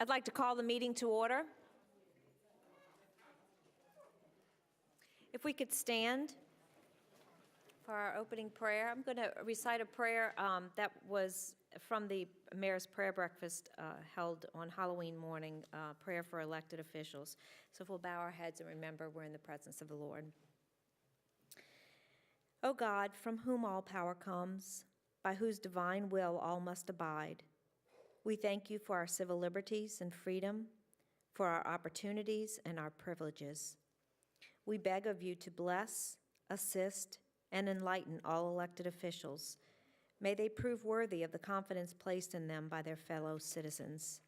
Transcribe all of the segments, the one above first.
I'd like to call the meeting to order. If we could stand for our opening prayer. I'm going to recite a prayer that was from the Mayor's Prayer Breakfast held on Halloween morning, prayer for elected officials. So if we'll bow our heads and remember we're in the presence of the Lord. O God, from whom all power comes, by whose divine will all must abide, we thank you for our civil liberties and freedom, for our opportunities and our privileges. We beg of you to bless, assist, and enlighten all elected officials. May they prove worthy of the confidence placed in them by their fellow citizens.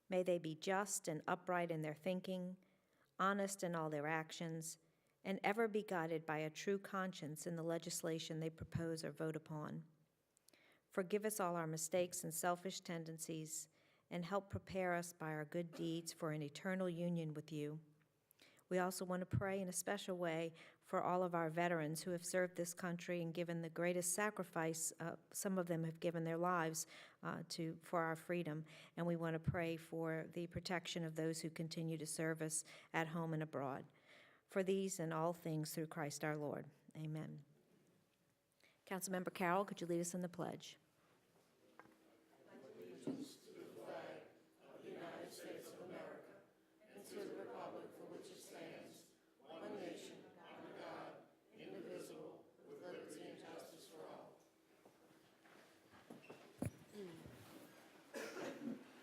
May they be just and upright in their thinking, honest in all their actions, and ever be guided by a true conscience in the legislation they propose or vote upon. Forgive us all our mistakes and selfish tendencies, and help prepare us by our good deeds for an eternal union with you. We also want to pray in a special way for all of our veterans who have served this country and given the greatest sacrifice. Some of them have given their lives for our freedom, and we want to pray for the protection of those who continue to serve us at home and abroad. For these and all things through Christ our Lord. Amen. Councilmember Carroll, could you lead us in the pledge?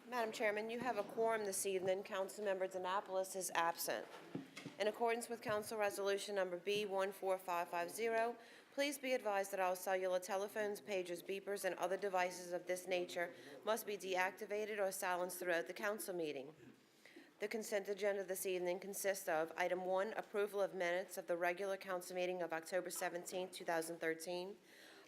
Madam Chairman, you have a quorum this evening. Councilmember Annapolis is absent. In accordance with Council Resolution Number B14550, please be advised that all cellular telephones, pagers, beepers, and other devices of this nature must be deactivated or silenced throughout the council meeting. The consent agenda this evening consists of Item 1, approval of minutes of the regular council meeting of October 17, 2013.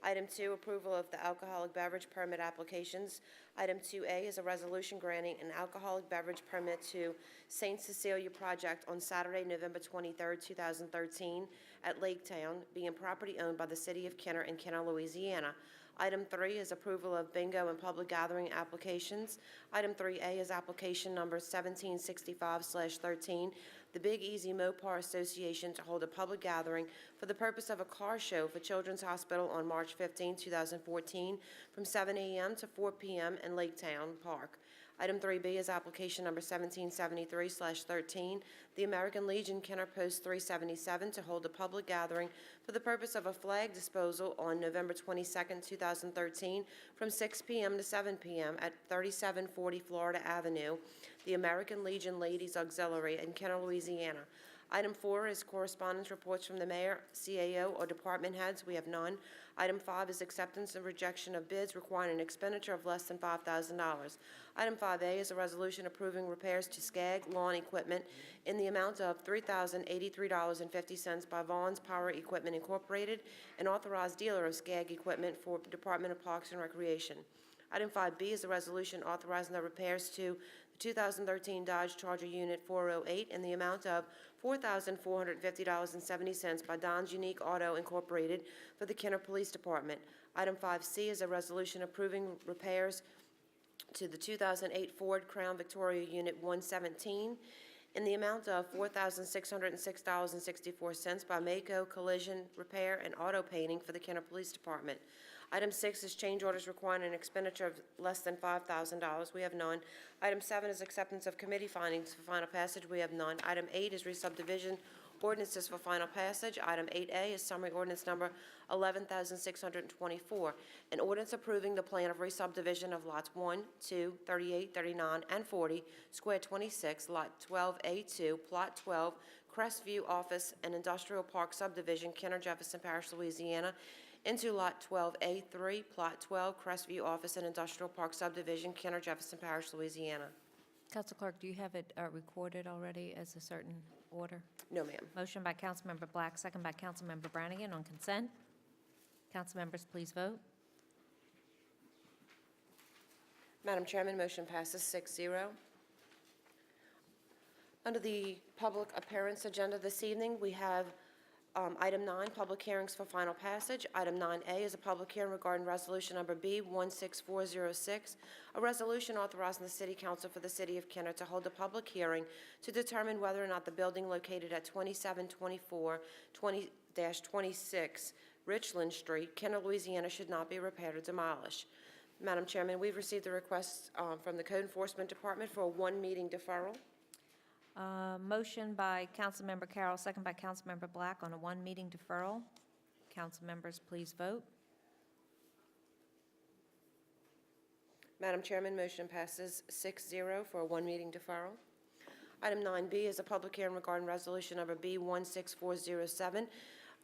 Item 2, approval of the alcoholic beverage permit applications. Item 2A is a resolution granting an alcoholic beverage permit to St. Cecilia Project on Saturday, November 23, 2013 at Lake Town, being property owned by the City of Kenner in Kenner, Louisiana. Item 3 is approval of bingo and public gathering applications. Item 3A is application number 1765/13, the Big Easy Mopar Association to hold a public gathering for the purpose of a car show for Children's Hospital on March 15, 2014 from 7 a.m. to 4 p.m. in Lake Town Park. Item 3B is application number 1773/13, the American Legion Kenner Post 377 to hold a public gathering for the purpose of a flag disposal on November 22, 2013 from 6 p.m. to 7 p.m. at 3740 Florida Avenue, the American Legion Ladies Auxiliary in Kenner, Louisiana. Item 4 is correspondence reports from the mayor, CAO, or department heads. We have none. Item 5 is acceptance and rejection of bids requiring an expenditure of less than $5,000. Item 5A is a resolution approving repairs to SCAG lawn equipment in the amount of $3,083.50 by Vaughn's Power Equipment Incorporated, an authorized dealer of SCAG equipment for Department of Parks and Recreation. Item 5B is a resolution authorizing the repairs to the 2013 Dodge Charger Unit 408 in the amount of $4,450.70 by Don's Unique Auto Incorporated for the Kenner Police Department. Item 5C is a resolution approving repairs to the 2008 Ford Crown Victoria Unit 117 in the amount of $4,606.64 by Mako Collision Repair and Auto Painting for the Kenner Police Department. Item 6 is change orders requiring an expenditure of less than $5,000. We have none. Item 7 is acceptance of committee findings for final passage. We have none. Item 8 is re-subdivision ordinances for final passage. Item 8A is summary ordinance number 11,624, an ordinance approving the plan of re-subdivision of lots 1, 2, 38, 39, and 40, square 26, lot 12A2, plot 12, Crestview Office and Industrial Park Subdivision, Kenner, Jefferson Parish, Louisiana, into lot 12A3, plot 12, Crestview Office and Industrial Park Subdivision, Kenner, Jefferson Parish, Louisiana. Council Clerk, do you have it recorded already as a certain order? No, ma'am. Motion by Councilmember Black, second by Councilmember Brannigan on consent. Council members, please vote. Madam Chairman, motion passes 6-0. Under the public appearance agenda this evening, we have Item 9, public hearings for final passage. Item 9A is a public hearing regarding Resolution Number B16406, a resolution authorizing the City Council for the City of Kenner to hold a public hearing to determine whether or not the building located at 2724-20-26 Richland Street, Kenner, Louisiana, should not be repaired or demolished. Madam Chairman, we've received a request from the Code Enforcement Department for a one-meeting deferral. Motion by Councilmember Carroll, second by Councilmember Black on a one-meeting deferral. Council members, please vote. Madam Chairman, motion passes 6-0 for a one-meeting deferral. Item 9B is a public hearing regarding Resolution Number B16407,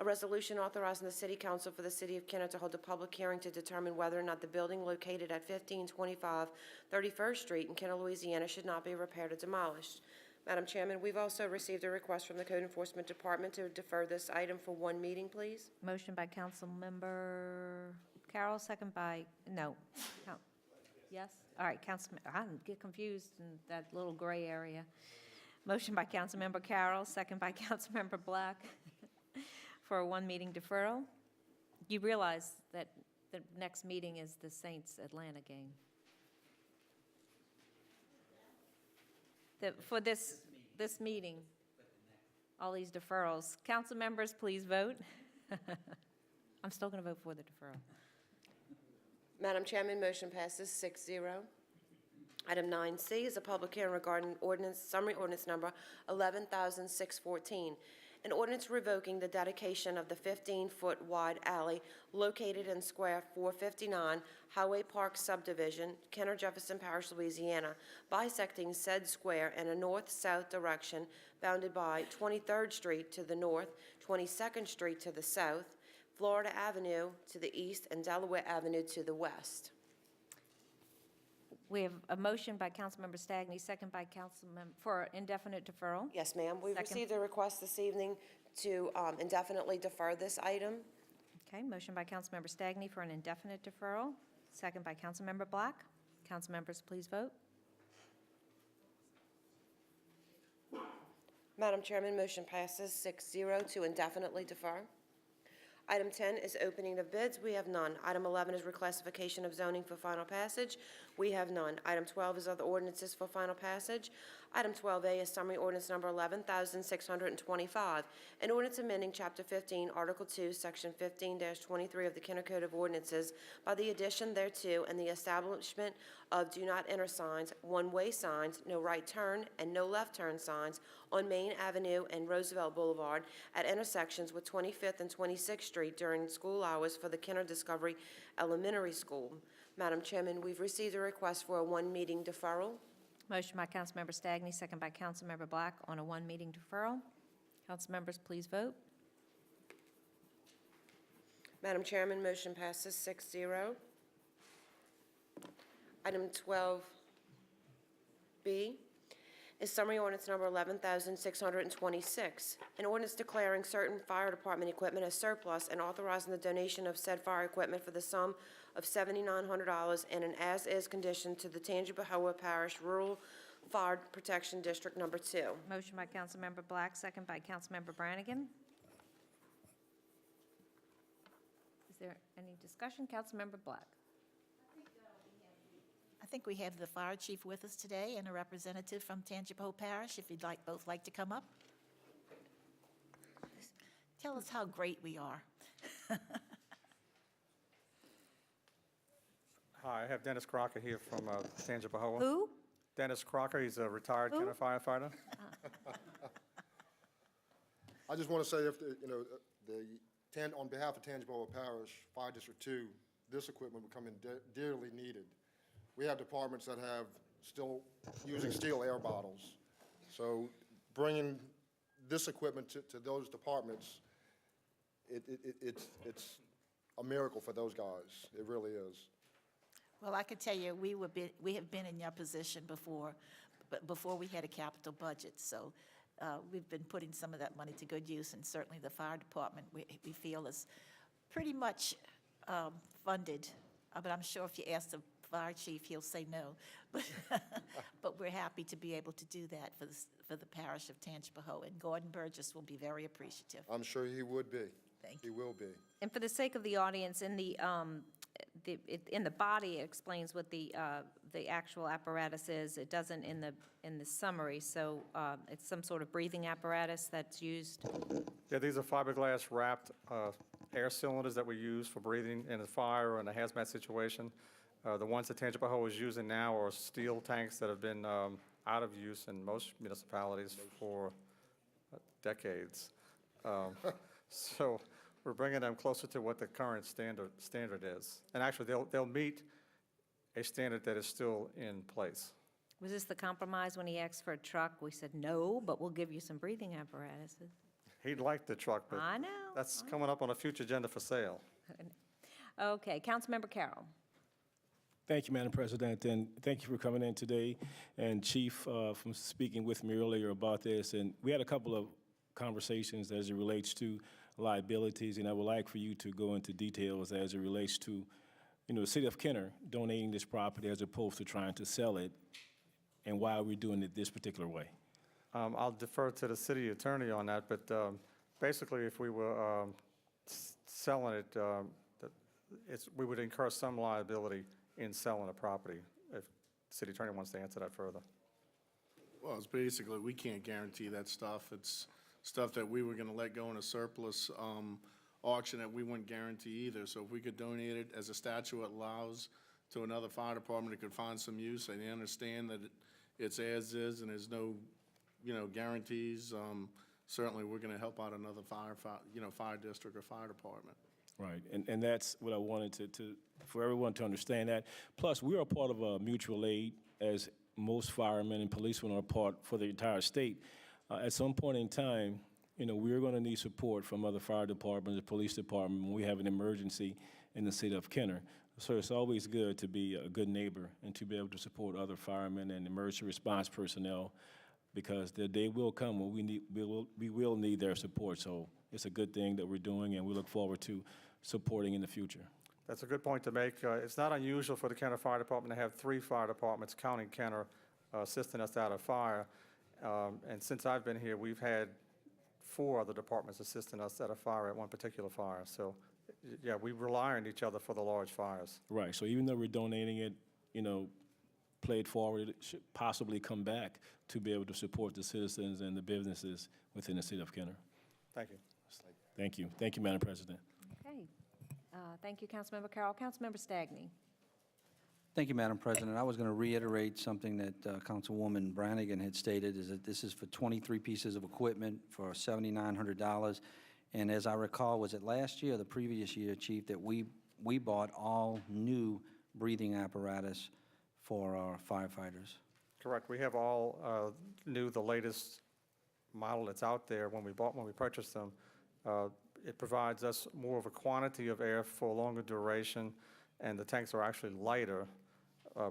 a resolution authorizing the City Council for the City of Kenner to hold a public hearing to determine whether or not the building located at 1525 31st Street in Kenner, Louisiana, should not be repaired or demolished. Madam Chairman, we've also received a request from the Code Enforcement Department to defer this item for one meeting, please. Motion by Councilmember Carroll, second by, no. Yes? All right, Councilman, I get confused in that little gray area. Motion by Councilmember Carroll, second by Councilmember Black for a one-meeting deferral. You realize that the next meeting is the Saints-Atlanta game. For this meeting, all these deferrals. Council members, please vote. I'm still going to vote for the deferral. Madam Chairman, motion passes 6-0. Item 9C is a public hearing regarding summary ordinance number 11,614, an ordinance revoking the dedication of the 15-foot wide alley located in Square 459, Highway Park Subdivision, Kenner Jefferson Parish, Louisiana, bisecting said square in a north-south direction bounded by 23rd Street to the north, 22nd Street to the south, Florida Avenue to the east, and Delaware Avenue to the west. We have a motion by Councilmember Stagni, second by Councilmember for indefinite deferral. Yes, ma'am. We've Second. received a request this evening to indefinitely defer this item. Okay, motion by Councilmember Stagni for an indefinite deferral, second by Councilmember Black. Council members, please vote. Madam Chairman, motion passes 6-0 to indefinitely defer. Item 10 is opening of bids. We have none. Item 11 is reclassification of zoning for final passage. We have none. Item 12 is other ordinances for final passage. Item 12A is summary ordinance number 11,625, an ordinance amending Chapter 15, Article 2, Section 15-23 of the Kenner Code of Ordinances by the addition thereto and the establishment of do not enter signs, one-way signs, no right turn, and no left turn signs on Main Avenue and Roosevelt Boulevard at intersections with 25th and 26th Street during school hours for the Kenner Discovery Elementary School. Madam Chairman, we've received a request for a one-meeting deferral. Motion by Councilmember Stagni, second by Councilmember Black on a one-meeting deferral. Council members, please vote. Madam Chairman, motion passes 6-0. Item 12B is summary ordinance number 11,626, an ordinance declaring certain fire department equipment as surplus and authorizing the donation of said fire equipment for the sum of $7,900 and an as-is condition to the Tangipahoa Parish Rural Fire Protection District Number 2. Motion by Councilmember Black, second by Councilmember Brannigan. Is there any discussion? Councilmember Black. I think we have the fire chief with us today and a representative from Tangipahoa Parish, if you'd both to come up. Tell us how great we are. Hi, I have Dennis Crocker here from Tangipahoa. Who? Dennis Crocker, he's a retired Kenner firefighter. I just want to say, if on behalf of Tangipahoa Parish, Fire District 2, this equipment will come in dearly needed. We have departments that have still using steel air bottles. So bringing this equipment to those departments, it's a miracle for those guys. It really is. Well, I can tell you, we have been in your position before, but before we had a capital budget. So we've been putting some of that money to good use, and certainly the fire department, we feel is pretty much funded. But I'm sure if you ask the fire chief, he'll say no. But we're happy to be able to do that for the parish of Tangipahoa, and Gordon Burgess will be very appreciative. I'm sure he would be. Thank He will be. And for the sake of the audience, in the body, it explains what the actual apparatus is. It doesn't in the summary, so it's some sort of breathing apparatus that's used. Yeah, these are fiberglass wrapped air cylinders that we use for breathing in a fire or in a hazmat situation. The ones that Tangipahoa is using now are steel tanks that have been out of use in most municipalities for decades. So we're bringing them closer to what the current standard is. And actually, they'll meet a standard that is still in place. Was this the compromise when he asked for a truck? We said, no, but we'll give you some breathing apparatuses. He'd like the truck, but I know. that's coming up on a future agenda for sale. Okay, Councilmember Carroll. Thank you, Madam President, and thank you for coming in today. And Chief, from speaking with me earlier about this, and we had a couple of conversations as it relates to liabilities, and I would like for you to go into details as it relates to, the city of Kenner donating this property as opposed to trying to sell it, and why we're doing it this particular way. I'll defer to the city attorney on that, but basically, if we were selling it, we would incur some liability in selling a property, if the city attorney wants to answer that further. Well, it's basically, we can't guarantee that stuff. It's stuff that we were gonna let go in a surplus auction that we wouldn't guarantee either. So if we could donate it as a statute allows to another fire department that could find some use, and they understand that it's as is and there's no, guarantees, certainly we're gonna help out another fire district or fire department. Right, and that's what I wanted for everyone to understand that. Plus, we're a part of a mutual aid, as most firemen and policemen are part for the entire state. At some point in time, we're going to need support from other fire departments, the police department, when we have an emergency in the city of Kenner. So it's always good to be a good neighbor and to be able to support other firemen and emergency response personnel, because the day will come when we will need their support. So it's a good thing that we're doing, and we look forward to supporting in the future. That's a good point to make. It's not unusual for the Kenner Fire Department to have 3 fire departments, counting Kenner, assisting us out of fire. And since I've been here, we've had 4 other departments assisting us at a fire at one particular fire. So, yeah, we rely on each other for the large fires. Right, so even though we're donating it, play it forward, it should possibly come back to be able to support the citizens and the businesses within the city of Kenner. Thank you. Thank you. Thank you, Madam President. Okay. Thank you, Councilmember Carroll. Councilmember Stagney. Thank you, Madam President. I was going to reiterate something that Councilwoman Brannigan had stated, is that this is for 23 pieces of equipment for $7,900. And as I recall, was it last year or the previous year, Chief, that we bought all new breathing apparatus for our firefighters? Correct. We have all new, the latest model that's out there. When we purchased them, it provides us more of a quantity of air for a longer duration, and the tanks are actually lighter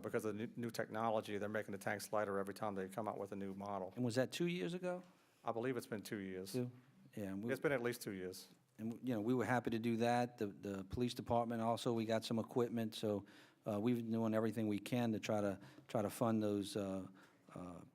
because of the new technology. They're making the tanks lighter every time they come out with a new model. And was that 2 years ago? I believe it's been 2 years. 2? Yeah. It's been at least 2 years. And, we were happy to do that. The police department also, we got some equipment, so we've been doing everything we can to try to fund those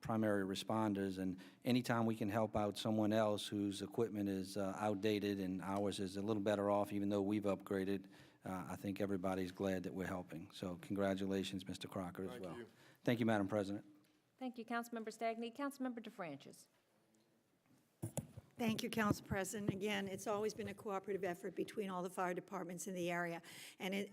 primary responders. And anytime we can help out someone else whose equipment is outdated and ours is a little better off, even though we've upgraded, I think everybody's glad that we're helping. So congratulations, Mr. Crocker, as well. Thank you. Thank you, Madam President. Thank you, Councilmember Stagney. Councilmember DeFrancis. Thank you, Council President. Again, it's always been a cooperative effort between all the fire departments in the area. And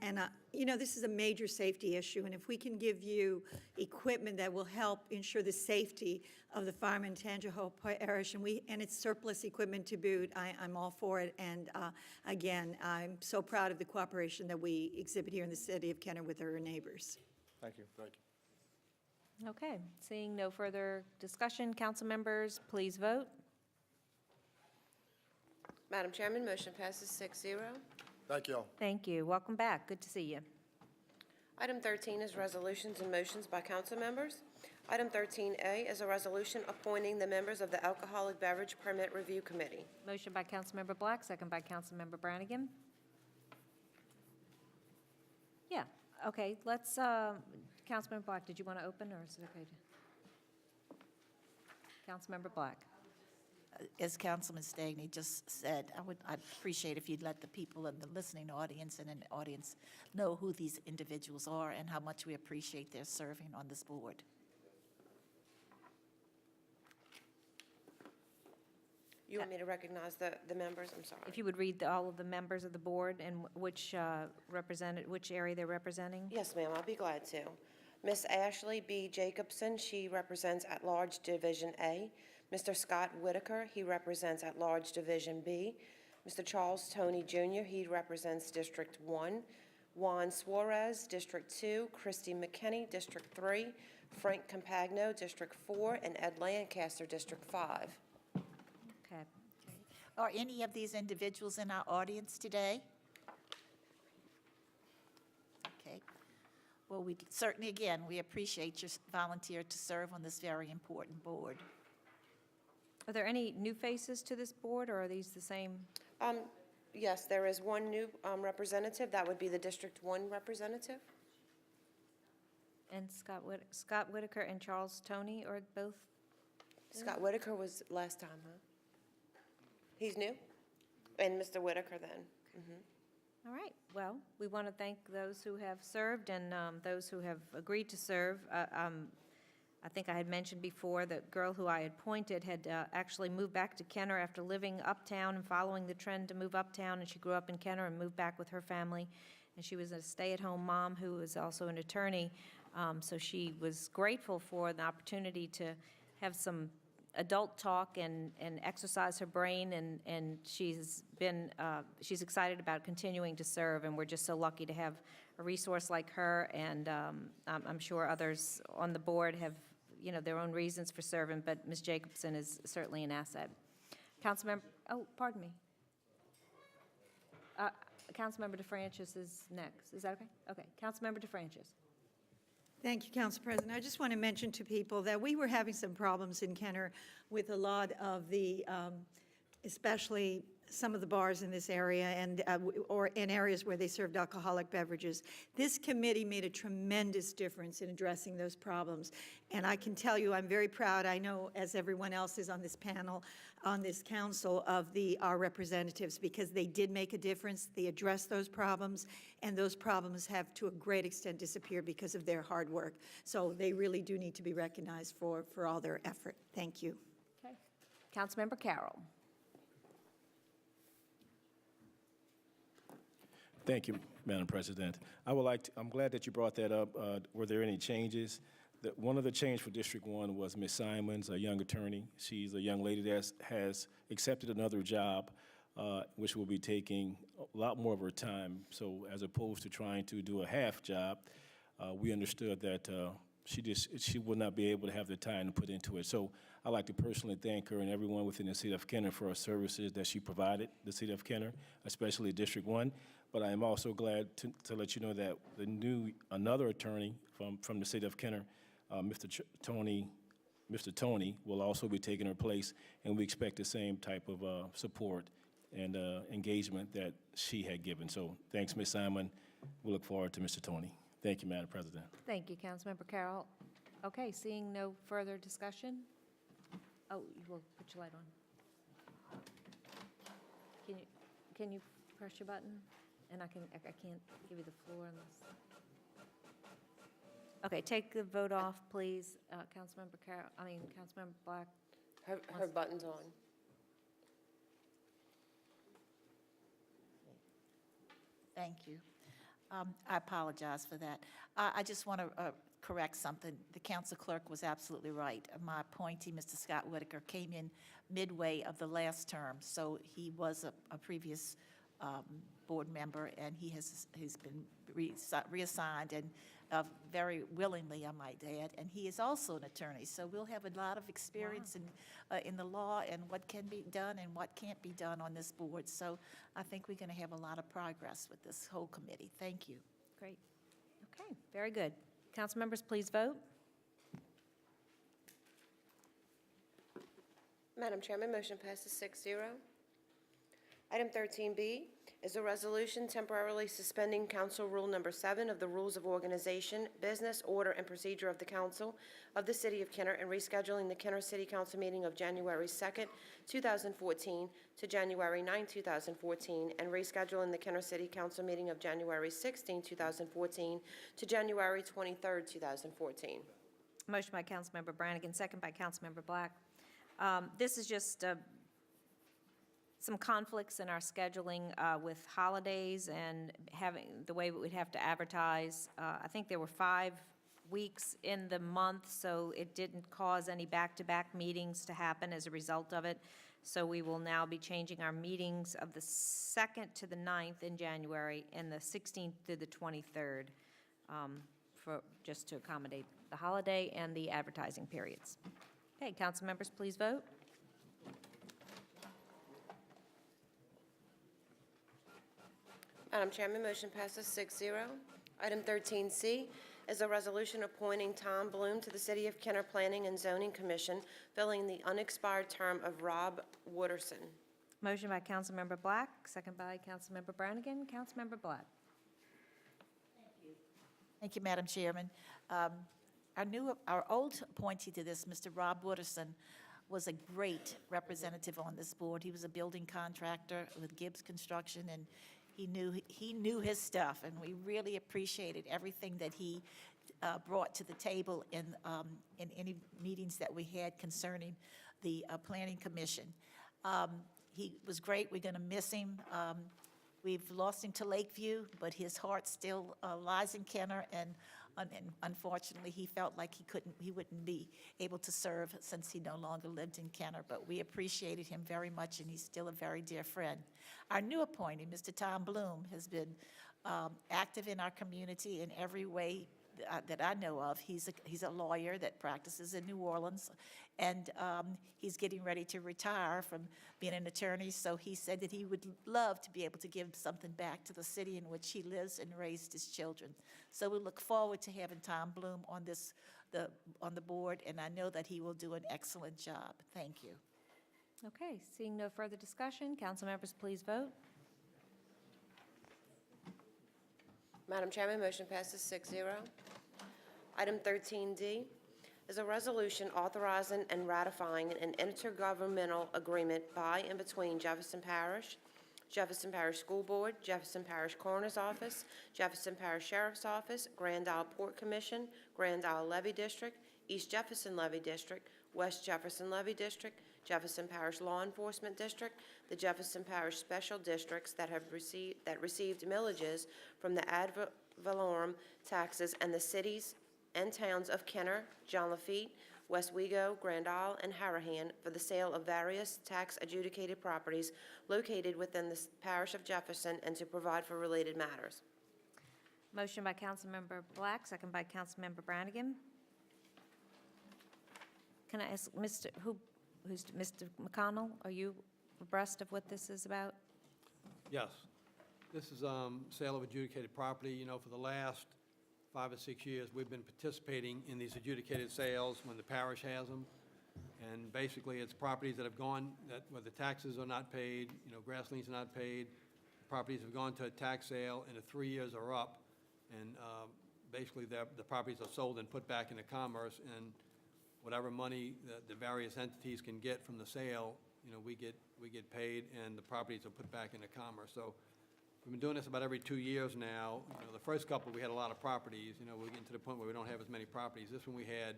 this is a major safety issue, and if we can give you equipment that will help ensure the safety of the firemen in Tangipahoa Parish, and it's surplus equipment to boot, I'm all for it. And again, I'm so proud of the cooperation that we exhibit here in the city of Kenner with our neighbors. Thank you. Thank you. Okay, seeing no further discussion, council members, please vote. Madam Chairman, motion passes 6-0. Thank you all. Thank you. Welcome back. Good to see you. Item 13 is resolutions and motions by council members. Item 13A is a resolution appointing the members of the Alcoholic Beverage Permit Review Committee. Motion by Councilmember Black, second by Councilmember Brannigan. Yeah, Okay, let's, Councilmember Black, did you want to open, or is it okay to? Councilmember Black. As Councilman Stagney just said, I'd appreciate if you'd let the people in the listening audience and in the audience know who these individuals are and how much we appreciate their serving on this board. You want me to recognize the members? I'm sorry. If you would read all of the members of the board and which which area they're representing? Yes, ma'am, I'll be glad to. Miss Ashley B. Jacobson, she represents at-large Division A. Mr. Scott Whitaker, he represents at-large Division B. Mr. Charles Tony Jr., he represents District 1. Juan Suarez, District 2. Christy McKinney, District 3. Frank Compagno, District 4. And Ed Lancaster, District 5. Okay. Are any of these individuals in our audience today? Okay. Well, we certainly, again, we appreciate your volunteer to serve on this very important board. Are there any new faces to this board, or are these the same? Yes, there is one new representative. That would be the District 1 representative. And Scott Whitaker and Charles Tony are both? Scott Whitaker was last time, huh? He's new? And Mr. Whitaker then? All right, well, we want to thank those who have served and those who have agreed to serve. I think I had mentioned before, the girl who I had appointed had actually moved back to Kenner after living uptown and following the trend to move uptown, and she grew up in Kenner and moved back with her family. And she was a stay-at-home mom who was also an attorney, so she was grateful for the opportunity to have some adult talk and exercise her brain, and she's excited about continuing to serve, and we're just so lucky to have a resource like her, and I'm sure others on the board have, their own reasons for serving, but Ms. Jacobson is certainly an asset. Councilmember, oh, pardon me. Councilmember DeFrancis is next. Is that okay? Okay, Councilmember DeFrancis. Thank you, Council President. I just want to mention to people that we were having some problems in Kenner with a lot of the, especially some of the bars in this area and or in areas where they served alcoholic beverages. This committee made a tremendous difference in addressing those problems. And I can tell you, I'm very proud, I know as everyone else is on this panel, on this council, of our representatives, because they did make a difference. They addressed those problems, and those problems have to a great extent disappeared because of their hard work. So they really do need to be recognized for all their effort. Thank you. Okay. Councilmember Carroll. Thank you, Madam President. I'm glad that you brought that up. Were there any changes? One of the changes for District 1 was Ms. Simons, a young attorney. She's a young lady that has accepted another job, which will be taking a lot more of her time. So as opposed to trying to do a half job, we understood that she would not be able to have the time to put into it. So I'd like to personally thank her and everyone within the city of Kenner for her services that she provided the city of Kenner, especially District 1. But I am also glad to let you know that another attorney from the city of Kenner, Mr. Tony, will also be taking her place, and we expect the same type of support and engagement that she had given. So thanks, Ms. Simon. We look forward to Mr. Tony. Thank you, Madam President. Thank you, Councilmember Carroll. Okay, seeing no further discussion. Oh, you will put your light on. Can you press your button? And I can't give you the floor unless. Okay, take the vote off, please. Councilmember Black. Her button's on. Thank you. I apologize for that. I just want to correct something. The council clerk was absolutely right. My appointee, Mr. Scott Whitaker, came in midway of the last term, so he was a previous board member, and he's been reassigned, and very willingly, I might add, and he is also an attorney. So we'll have a lot of experience in the law and what can be done and what can't be done on this board. So I think we're going to have a lot of progress with this whole committee. Thank you. Great. Okay, very good. Council members, please vote. Madam Chairman, motion passes 6-0. Item 13B, is a resolution temporarily suspending Council Rule Number 7 of the Rules of Organization, Business, Order, and Procedure of the Council of the City of Kenner and rescheduling the Kenner City Council meeting of January 2nd, 2014 to January 9, 2014, and rescheduling the Kenner City Council meeting of January 16, 2014 to January 23rd, 2014. Motion by Councilmember Brannigan, second by Councilmember Black. This is just some conflicts in our scheduling with holidays and having the way we'd have to advertise. I think there were 5 weeks in the month, so it didn't cause any back-to-back meetings to happen as a result of it. So we will now be changing our meetings of the 2nd to the 9th in January and the 16th to the 23rd just to accommodate the holiday and the advertising periods. Okay, council members, please vote. Madam Chairman, motion passes 6-0. Item 13C is a resolution appointing Tom Bloom to the City of Kenner Planning and Zoning Commission, filling the unexpired term of Rob Wooderson. Motion by Councilmember Black, second by Councilmember Brannigan. Councilmember Black. Thank you, Madam Chairman. Our old appointee to this, Mr. Rob Wooderson, was a great representative on this board. He was a building contractor with Gibbs Construction, and he knew his stuff, and we really appreciated everything that he brought to the table in any meetings that we had concerning the Planning Commission. He was great. We're going to miss him. We've lost him to Lakeview, but his heart still lies in Kenner, and unfortunately, he felt like he wouldn't be able to serve since he no longer lived in Kenner. But we appreciated him very much, and he's still a very dear friend. Our new appointee, Mr. Tom Bloom, has been active in our community in every way that I know of. He's a lawyer that practices in New Orleans, and he's getting ready to retire from being an attorney, so he said that he would love to be able to give something back to the city in which he lives and raised his children. So we look forward to having Tom Bloom on the board, and I know that he will do an excellent job. Thank you. Okay, seeing no further discussion, council members, please vote. Madam Chairman, motion passes 6-0. Item 13D is a resolution authorizing and ratifying an intergovernmental agreement by and between Jefferson Parish School Board, Jefferson Parish Coroner's Office, Jefferson Parish Sheriff's Office, Grand Isle Port Commission, Grand Isle Levy District, East Jefferson Levy District, West Jefferson Levy District, Jefferson Parish Law Enforcement District, the Jefferson Parish Special Districts that received millages from the ad valorem taxes, and the cities and towns of Kenner, John Lafitte, West Wego, Grand Isle, and Harahan for the sale of various tax-adjudicated properties located within the parish of Jefferson and to provide for related matters. Motion by Councilmember Black, second by Councilmember Brannigan. Can I ask Mr. McConnell, are you abreast of what this is about? Yes. This is sale of adjudicated property. You know, for the last 5 or 6 years, we've been participating in these adjudicated sales when the parish has them. And basically, it's properties that have gone, where the taxes are not paid, you know, grass liens are not paid. Properties have gone to a tax sale, and the 3 years are up. And basically, the properties are sold and put back into commerce, and whatever money the various entities can get from the sale, you know, we get paid, and the properties are put back into commerce. So we've been doing this about every 2 years now. You know, the first couple, we had a lot of properties. You know, we're getting to the point where we don't have as many properties. This one, we had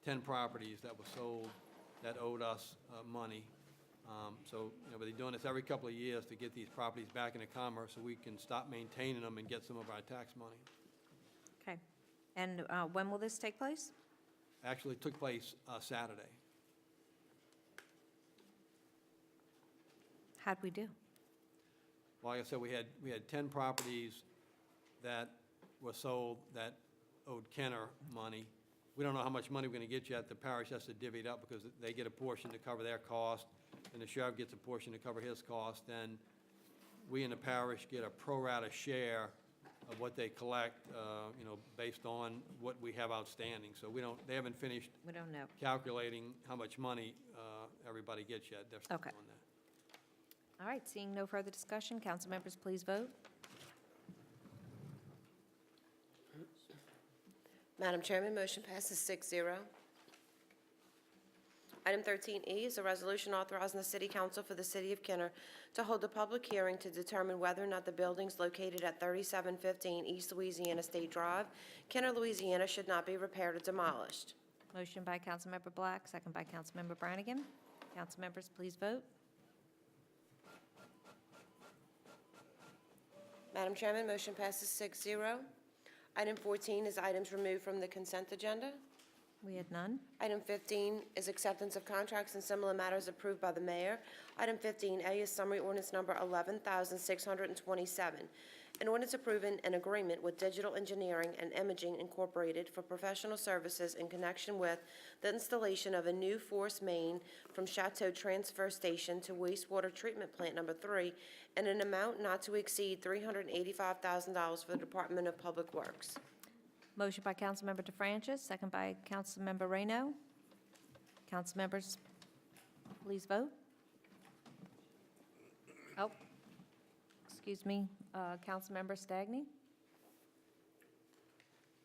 10 properties that were sold that owed us money. So, you know, we're doing this every couple of years to get these properties back into commerce so we can stop maintaining them and get some of our tax money. Okay. And when will this take place? Actually, it took place Saturday. How'd we do? Well, like I said, we had 10 properties that were sold that owed Kenner money. We don't know how much money we're going to get yet. The parish has to divvy it up because they get a portion to cover their cost, and the sheriff gets a portion to cover his cost. Then we in the parish get a pro rata share of what they collect, you know, based on what we have outstanding. So they haven't finished We don't know. calculating how much money everybody gets yet. They're still Okay. doing that. All right, seeing no further discussion, council members, please vote. Madam Chairman, motion passes 6-0. Item 13E is a resolution authorizing the City Council for the City of Kenner to hold a public hearing to determine whether or not the buildings located at 3715 East Louisiana State Drive, Kenner, Louisiana, should not be repaired or demolished. Motion by Councilmember Black, second by Councilmember Brannigan. Council members, please vote. Madam Chairman, motion passes 6-0. Item 14 is items removed from the consent agenda. We had none. Item 15 is acceptance of contracts and similar matters approved by the mayor. Item 15A is summary ordinance number 11,627. An ordinance approving an agreement with Digital Engineering and Imaging Incorporated for professional services in connection with the installation of a new force main from Chateau Transfer Station to wastewater treatment plant number 3 and an amount not to exceed $385,000 for the Department of Public Works. Motion by Councilmember DeFrancis, second by Councilmember Reyno. Council members, please vote. Oh, excuse me, Councilmember Stagni.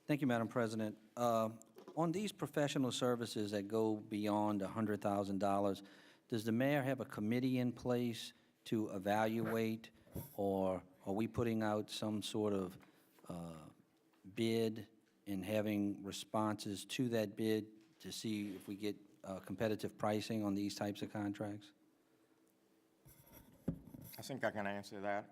Thank you, Madam President. On these professional services that go beyond $100,000, does the mayor have a committee in place to evaluate, or are we putting out some sort of bid and having responses to that bid to see if we get competitive pricing on these types of contracts? I think I can answer that,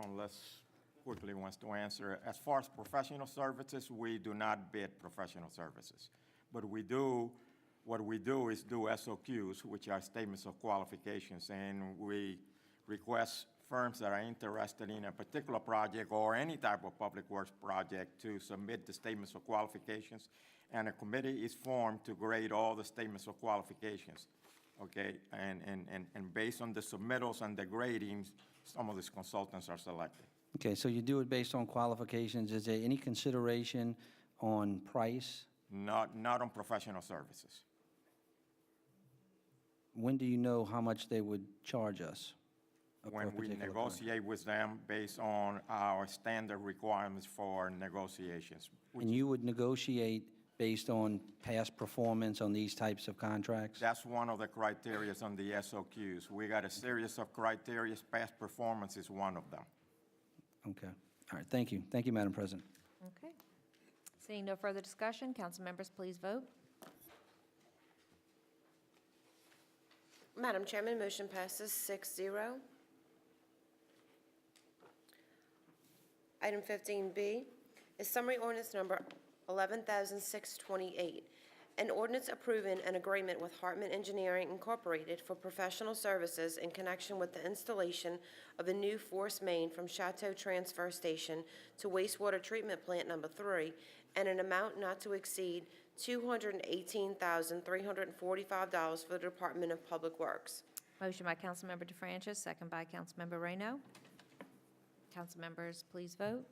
unless quickly wants to answer. As far as professional services, we do not bid professional services. But what we do is do SOQs, which are statements of qualifications, and we request firms that are interested in a particular project or any type of public works project to submit the statements of qualifications, and a committee is formed to grade all the statements of qualifications, okay? And based on the submittals and the gradings, some of these consultants are selected. Okay, so you do it based on qualifications. Is there any consideration on price? Not on professional services. When do you know how much they would charge us? For a When we particular negotiate with them based on our standard requirements for negotiations. And you would negotiate based on past performance on these types of contracts? That's one of the criteria on the SOQs. We got a series of criteria. Past performance is one of them. Okay. All right, thank you. Thank you, Madam President. Okay. Seeing no further discussion, council members, please vote. Madam Chairman, motion passes 6-0. Item 15B is summary ordinance number 11,628, an ordinance approving an agreement with Hartman Engineering Incorporated for professional services in connection with the installation of a new force main from Chateau Transfer Station to wastewater treatment plant number 3, and an amount not to exceed $218,345 for the Department of Public Works. Motion by Councilmember DeFrancis, second by Councilmember Reyno. Council members, please vote.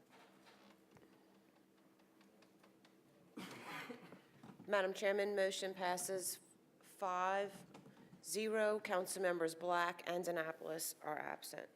Madam Chairman, motion passes 5-0. Council members Black and Annapolis are absent.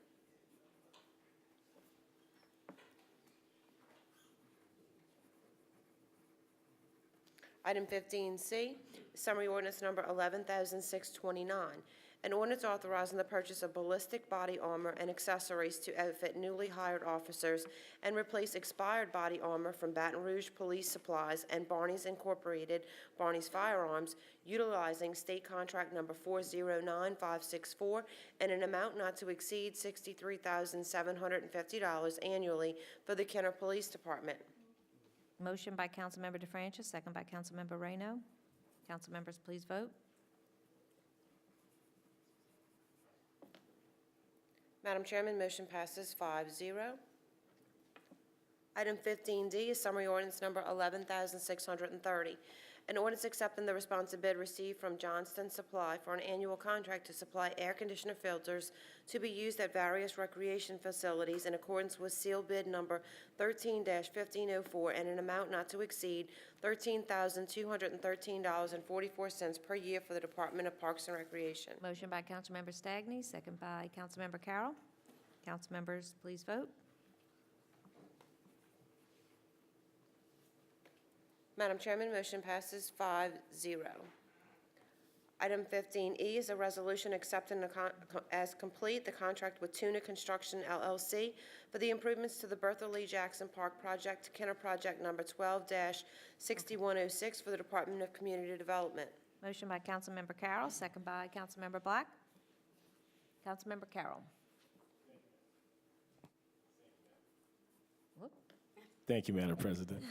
Item 15C, summary ordinance number 11,629, an ordinance authorizing the purchase of ballistic body armor and accessories to outfit newly hired officers and replace expired body armor from Baton Rouge Police Supplies and Barney's Incorporated, Barney's Firearms, utilizing state contract number 409564, and an amount not to exceed $63,750 annually for the Kenner Police Department. Motion by Councilmember DeFrancis, second by Councilmember Reyno. Council members, please vote. Madam Chairman, motion passes 5-0. Item 15D is summary ordinance number 11,630. An ordinance accepting the responsive bid received from Johnston Supply for an annual contract to supply air conditioner filters to be used at various recreation facilities in accordance with seal bid number 13-1504 and an amount not to exceed $13,213.44 per year for the Department of Parks and Recreation. Motion by Councilmember Stagney, second by Councilmember Carroll. Council members, please vote. Madam Chairman, motion passes 5-0. Item 15E is a resolution accepting as complete the contract with Tuna Construction LLC for the improvements to the Bertha Lee Jackson Park project, Kenner Project number 12-6106 for the Department of Community Development. Motion by Councilmember Carroll, second by Councilmember Black. Councilmember Carroll. Whoop. Thank you, Madam President.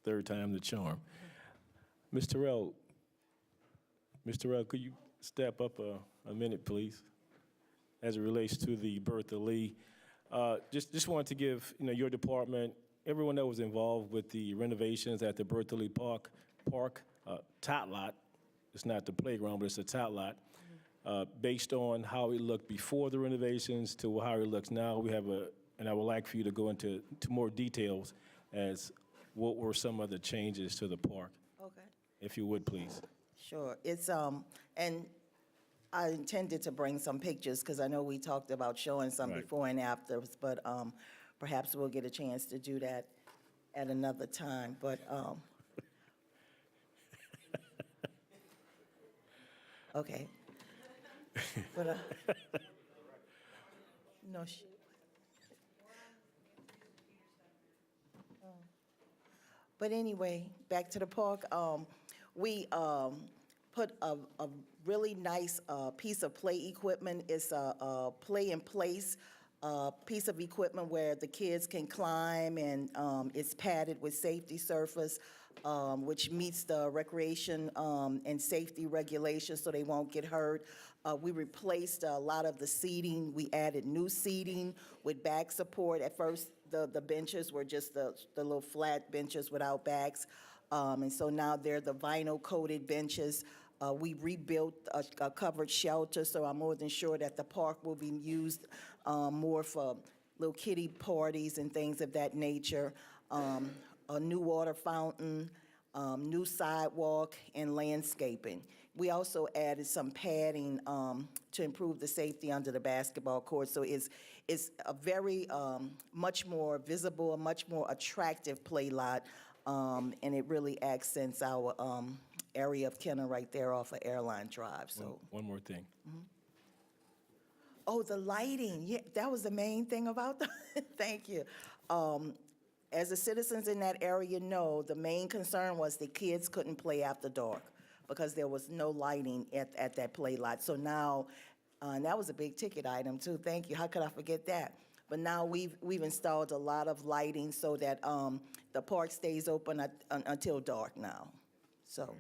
Third time the charm. Ms. Terrell, could you step up a minute, please, as it relates to the Bertha Lee? Just wanted to give, your department, everyone that was involved with the renovations at the Bertha Lee Park tot lot. It's not the playground, but it's a tot lot. Based on how it looked before the renovations to how it looks now, and I would like for you to go into more details as what were some of the changes to the park, Okay. if you would, please. Sure. It's, and I intended to bring some pictures because I know we talked about showing some Right. before and afters, but perhaps we'll get a chance to do that at another time. But, okay. But, no, but anyway, back to the park. We put a really nice piece of play equipment. It's a play-in-place piece of equipment where the kids can climb, and it's padded with safety surface, which meets the recreation and safety regulations so they won't get hurt. We replaced a lot of the seating. We added new seating with back support. At first, the benches were just the little flat benches without backs. And so now they're the vinyl-coated benches. We rebuilt a covered shelter, so I'm more than sure that the park will be used more for little kiddie parties and things of that nature. A new water fountain, new sidewalk, and landscaping. We also added some padding to improve the safety under the basketball court. So it's a very much more visible, a much more attractive play lot, and it really accents our area of Kenner right there off of Airline Drive. So One more thing. Oh, the lighting. Yeah, that was the main thing about the, thank you. As the citizens in that area know, the main concern was the kids couldn't play after dark because there was no lighting at that play lot. So now, and that was a big ticket item too. Thank you. How could I forget that? But now we've installed a lot of lighting so that the park stays open until dark now. So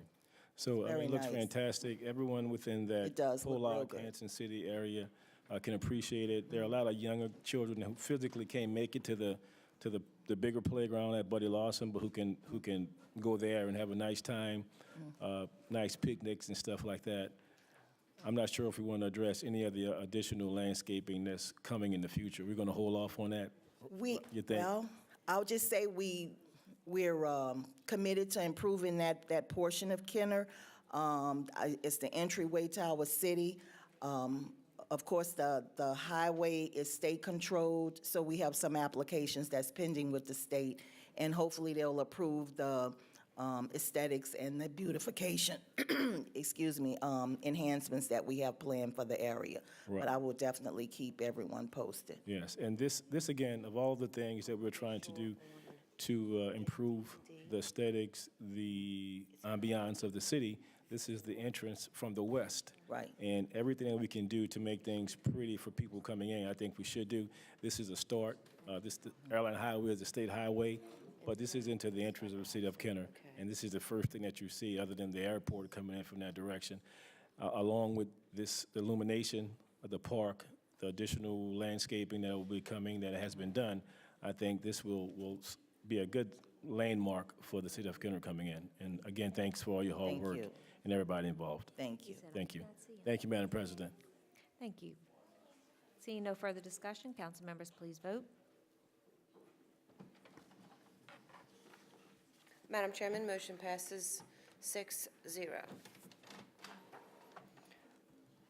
very it looks nice. fantastic. Everyone within that It does look real Pollock, good. Hanson City area can appreciate it. There are a lot of younger children who physically can't make it to the bigger playground at Buddy Lawson, but who can go there and have a nice time, nice picnics and stuff like that. I'm not sure if we want to address any of the additional landscaping that's coming in the future. We're going to hold off on that. You think? Well, I'll just say we're committed to improving that portion of Kenner. It's the entryway to our city. Of course, the highway is state-controlled, so we have some applications that's pending with the state, and hopefully they'll approve the aesthetics and the beautification, excuse me, enhancements that we have planned for the area. Right. But I will definitely keep everyone posted. Yes, and this again, of all the things that we're trying to do to improve the aesthetics, the ambiance of the city, this is the entrance from the west. Right. And everything that we can do to make things pretty for people coming in, I think we should do. This is a start. The Airline Highway is a state highway, but this is into the entrance of the city of Kenner. And this is the first thing that you see other than the airport coming in from that direction. Along with this illumination of the park, the additional landscaping that will be coming that has been done, I think this will be a good landmark for the city of Kenner coming in. And again, thanks for all your hard Thank work you. and everybody involved. Thank you. Thank you. Thank you, Madam President. Thank you. Seeing no further discussion, council members, please vote. Madam Chairman, motion passes 6-0.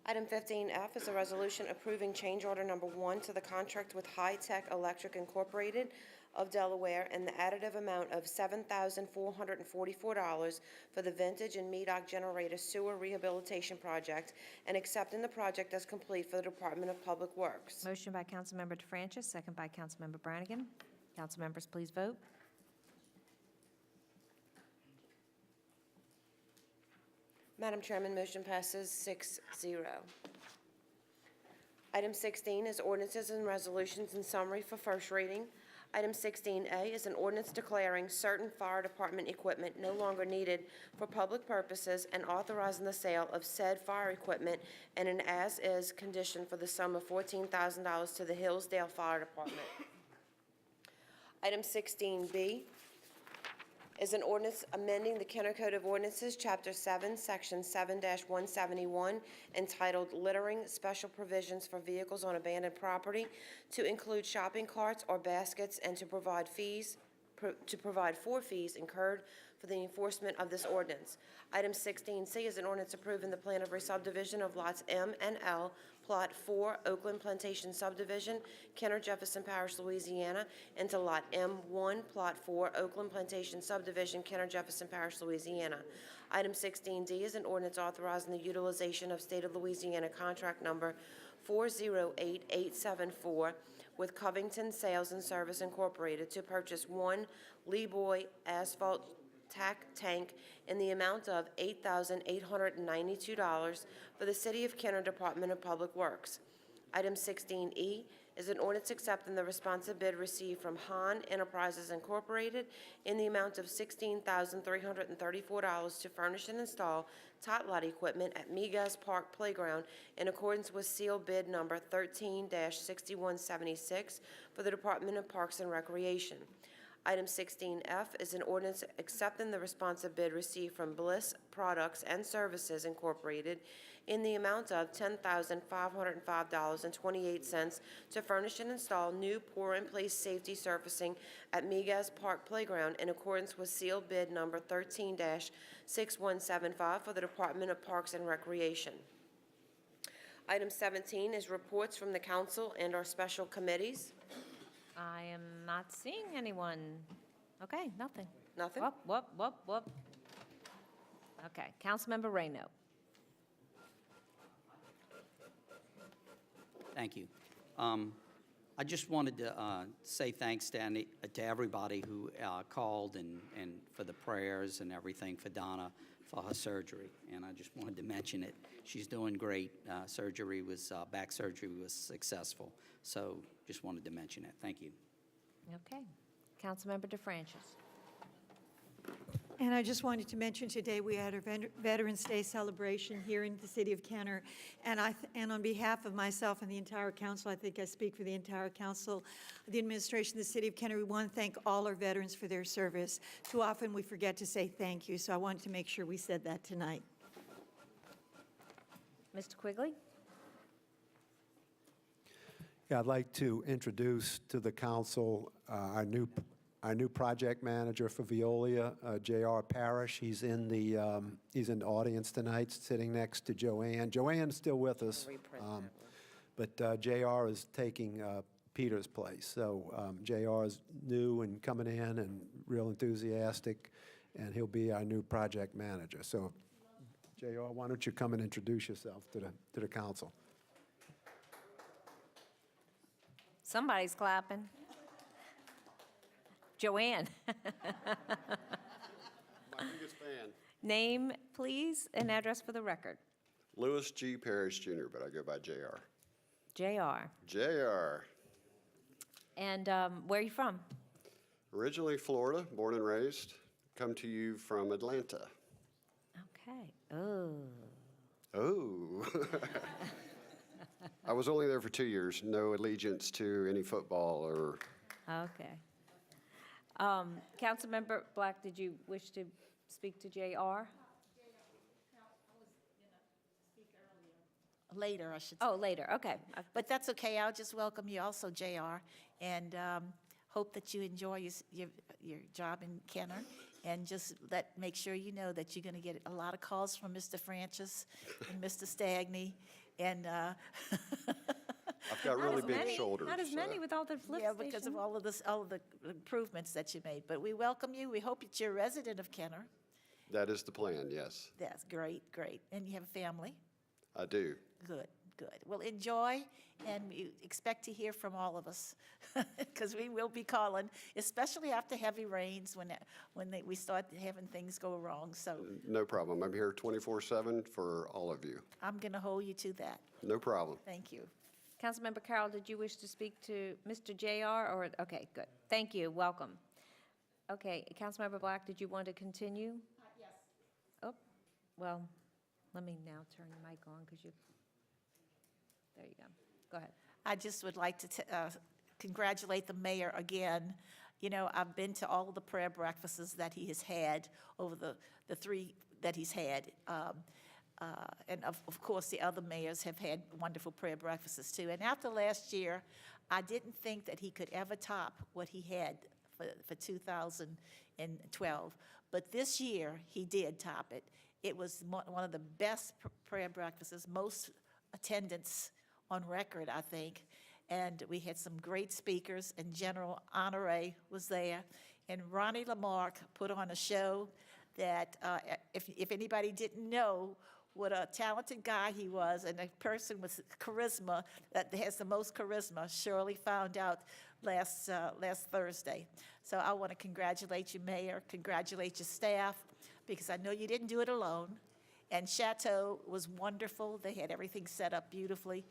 Item 15F is a resolution approving change order number 1 to the contract with High Tech Electric Incorporated of Delaware and the additive amount of $7,444 for the Vintage and Medoc Generator Sewer Rehabilitation Project and accepting the project as complete for the Department of Public Works. Motion by Councilmember DeFrancis, second by Councilmember Brannigan. Council members, please vote. Madam Chairman, motion passes 6-0. Item 16 is ordinances and resolutions in summary for first reading. Item 16A is an ordinance declaring certain fire department equipment no longer needed for public purposes and authorizing the sale of said fire equipment and an as-is condition for the sum of $14,000 to the Hillsdale Fire Department. Item 16B is an ordinance amending the Kenner Code of Ordinances, Chapter 7, Section 7-171, entitled Littering Special Provisions for Vehicles on Abandoned Property, to include shopping carts or baskets and to provide for fees incurred for the enforcement of this ordinance. Item 16C is an ordinance approving the plan of re-subdivision of lots M and L, Plot 4, Oakland Plantation Subdivision, Kenner Jefferson Parish, Louisiana, into Lot M1, Plot 4, Oakland Plantation Subdivision, Kenner Jefferson Parish, Louisiana. Item 16D is an ordinance authorizing the utilization of State of Louisiana Contract Number 408874 with Covington Sales and Service Incorporated to purchase one Leeboy asphalt tank in the amount of $8,892 for the City of Kenner Department of Public Works. Item 16E is an ordinance accepting the responsive bid received from Han Enterprises Incorporated in the amount of $16,334 to furnish and install tot lot equipment at Migas Park Playground in accordance with seal bid number 13-6176 for the Department of Parks and Recreation. Item 16F is an ordinance accepting the responsive bid received from Bliss Products and Services Incorporated in the amount of $10,505.28 to furnish and install new pour-in-place safety surfacing at Migas Park Playground in accordance with sealed bid number 13-6175 for the Department of Parks and Recreation. Item 17 is reports from the council and our special committees. I am not seeing anyone. Okay, nothing. Nothing? Whoop. Okay, Councilmember Reyno. Thank you. I just wanted to say thanks to everybody who called and for the prayers and everything for Donna for her surgery. And I just wanted to mention it. She's doing great. Back surgery was successful. So just wanted to mention it. Thank you. Okay, Councilmember DeFrancis. And I just wanted to mention today we had our Veterans Day celebration here in the city of Kenner. And on behalf of myself and the entire council, I think I speak for the entire council, the administration of the city of Kenner, we want to thank all our veterans for their service. Too often we forget to say thank you, so I wanted to make sure we said that tonight. Mr. Quigley? Yeah, I'd like to introduce to the council our new project manager for Veolia, J.R. Parrish. He's in the audience tonight, sitting next to Joanne. Joanne's still with us, but J.R. is taking Peter's place. So J.R. is new and coming in and real enthusiastic, and he'll be our new project manager. So, J.R., why don't you come and introduce yourself to the council? Somebody's clapping. Joanne. My biggest fan. Name, please, and address for the record. Lewis G. Parrish Jr., but I go by JR. JR. JR. And where are you from? Originally Florida, born and raised. Come to you from Atlanta. Okay. Oh. Oh. I was only there for 2 years. No allegiance to any football or Okay. Councilmember Black, did you wish to speak to JR? Later, I should say. Oh, later, okay. But that's okay. I'll just welcome you also, JR, and hope that you enjoy your job in Kenner. And just make sure you know that you're going to get a lot of calls from Mr. Francis and Mr. Stagni. And I've got really big shoulders. Not as many with all the flip yeah, because of all of the improvements that you made. But we welcome you. We hope that you're a resident of Kenner. That is the plan, yes. That's great, great. And you have a family? I do. Good, good. Well, enjoy, and we expect to hear from all of us, because we will be calling, especially after heavy rains, when we start having things go wrong. So No problem. I'm here 24/7 for all of you. I'm going to hold you to that. No problem. Thank you. Councilmember Carroll, did you wish to speak to Mr. JR, or, okay, good. Thank you, welcome. Okay, Councilmember Black, did you want to continue? Yes. Oh, well, let me now turn your mic on, because you, there you go. Go ahead. I just would like to congratulate the mayor again. You know, I've been to all of the prayer breakfasts that he has had over the three that he's had. And of course, the other mayors have had wonderful prayer breakfasts too. And after last year, I didn't think that he could ever top what he had for 2012. But this year, he did top it. It was one of the best prayer breakfasts, most attendance on record, I think. And we had some great speakers, and General Honore was there. And Ronnie Lamarck put on a show that, if anybody didn't know what a talented guy he was, and a person with charisma, that has the most charisma, Shirley found out last Thursday. So I want to congratulate you, Mayor, congratulate your staff, because I know you didn't do it alone. And Chateau was wonderful. They had everything set up beautifully.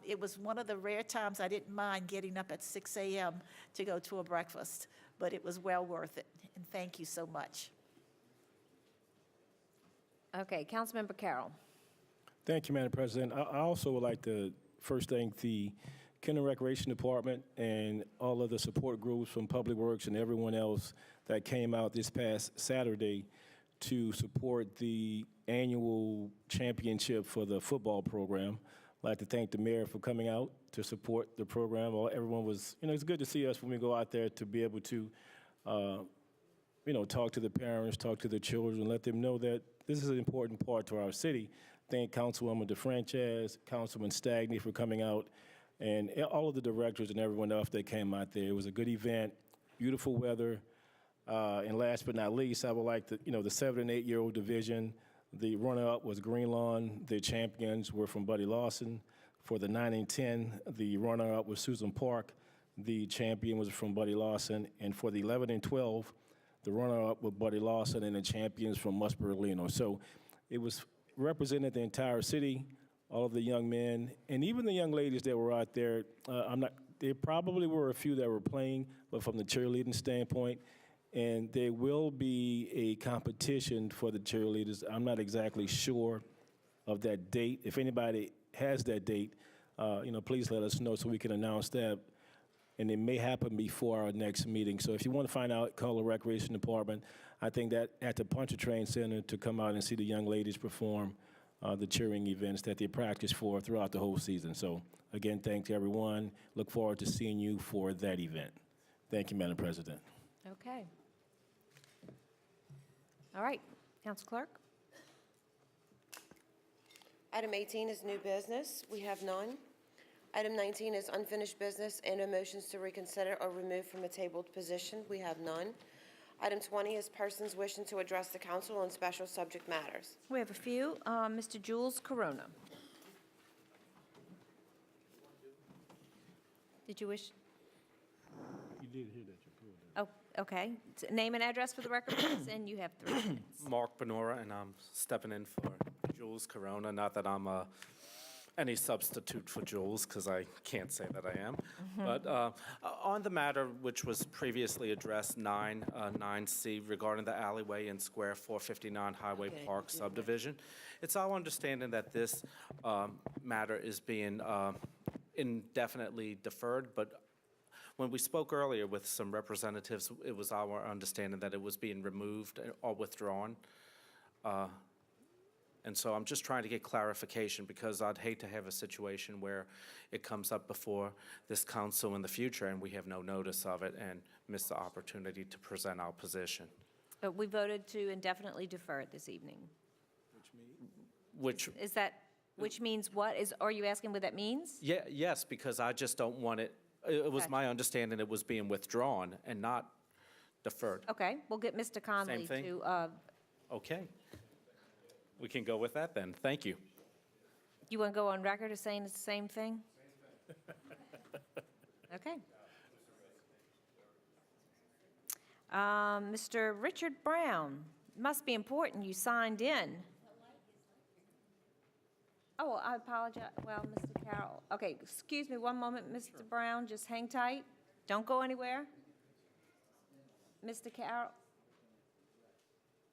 It was one of the rare times I didn't mind getting up at 6 a.m. to go to a breakfast, but it was well worth it. And thank you so much. Okay, Councilmember Carroll. Thank you, Madam President. I also would like to first thank the Kenner Recreation Department and all of the support groups from Public Works and everyone else that came out this past Saturday to support the annual championship for the football program. I'd like to thank the mayor for coming out to support the program. Everyone was, it's good to see us when we go out there to be able to, talk to the parents, talk to the children, let them know that this is an important part to our city. Thank Councilwoman DeFranchise, Councilman Stagni for coming out, and all of the directors and everyone else that came out there. It was a good event, beautiful weather. And last but not least, I would like to, the 7 and 8 year-old division, the runner-up was Green Lawn. The champions were from Buddy Lawson. For the 9 and 10, the runner-up was Susan Park. The champion was from Buddy Lawson. And for the 11 and 12, the runner-up was Buddy Lawson, and the champions from Musburg-Leno. So it was represented the entire city, all of the young men, and even the young ladies that were out there. There probably were a few that were playing, but from the cheerleading standpoint, and there will be a competition for the cheerleaders. I'm not exactly sure of that date. If anybody has that date, please let us know so we can announce that. And it may happen before our next meeting. So if you want to find out, call the Recreation Department. I think that at the Pontchartrain Center to come out and see the young ladies perform the cheering events that they practice for throughout the whole season. So again, thanks everyone. Look forward to seeing you for that event. Thank you, Madam President. Okay. All right, Council Clerk. Item 18 is new business. We have none. Item 19 is unfinished business and no motions to reconsider or remove from a tabled position. We have none. Item 20 is persons wishing to address the council on special subject matters. We have a few. Mr. Jules Corona. Did you wish? You did hear that. Oh, okay. Name and address for the record, please, and you have 3 minutes. Mark Benora, and I'm stepping in for Jules Corona. Not that I'm any substitute for Jules, because I can't say that I am. But on the matter which was previously addressed, 9C, regarding the alleyway in Square 459 Highway Park subdivision, it's our understanding that this matter is being indefinitely deferred, but when we spoke earlier with some representatives, it was our understanding that it was being removed or withdrawn. And so I'm just trying to get clarification, because I'd hate to have a situation where it comes up before this council in the future and we have no notice of it and miss the opportunity to present our position. But we voted to indefinitely defer it this evening. Which, Is that, which means what? Are you asking what that means? yeah, yes, because I just don't want it, it was Gotcha. my understanding it was being withdrawn and not deferred. Okay, we'll get Mr. Connolly thing? to, Okay. We can go with that then. Thank you. you want to go on record as saying it's the same thing? Okay. Mr. Richard Brown, must be important, you signed in. Oh, I apologize, well, Mr. Carroll, okay, excuse me one moment, Mr. Brown, just hang tight, don't go anywhere. Mr. Carroll,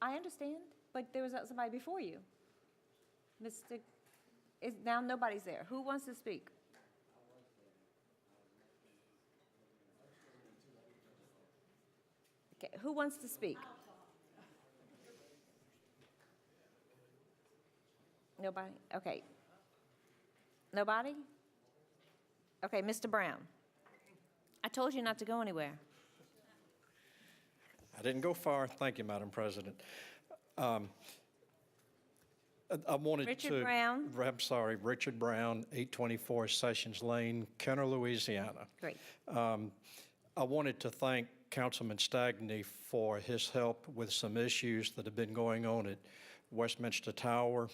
I understand, but there was somebody before you. Now nobody's there, who wants to speak? Okay, who wants to speak? Nobody? Okay. Nobody? Okay, Mr. Brown. I told you not to go anywhere. I didn't go far. Thank you, Madam President. I wanted to... Richard Brown. I'm sorry, Richard Brown, 824 Sessions Lane, Kenner, Louisiana. Great. I wanted to thank Councilman Stagni for his help with some issues that have been going on at Westminster Tower.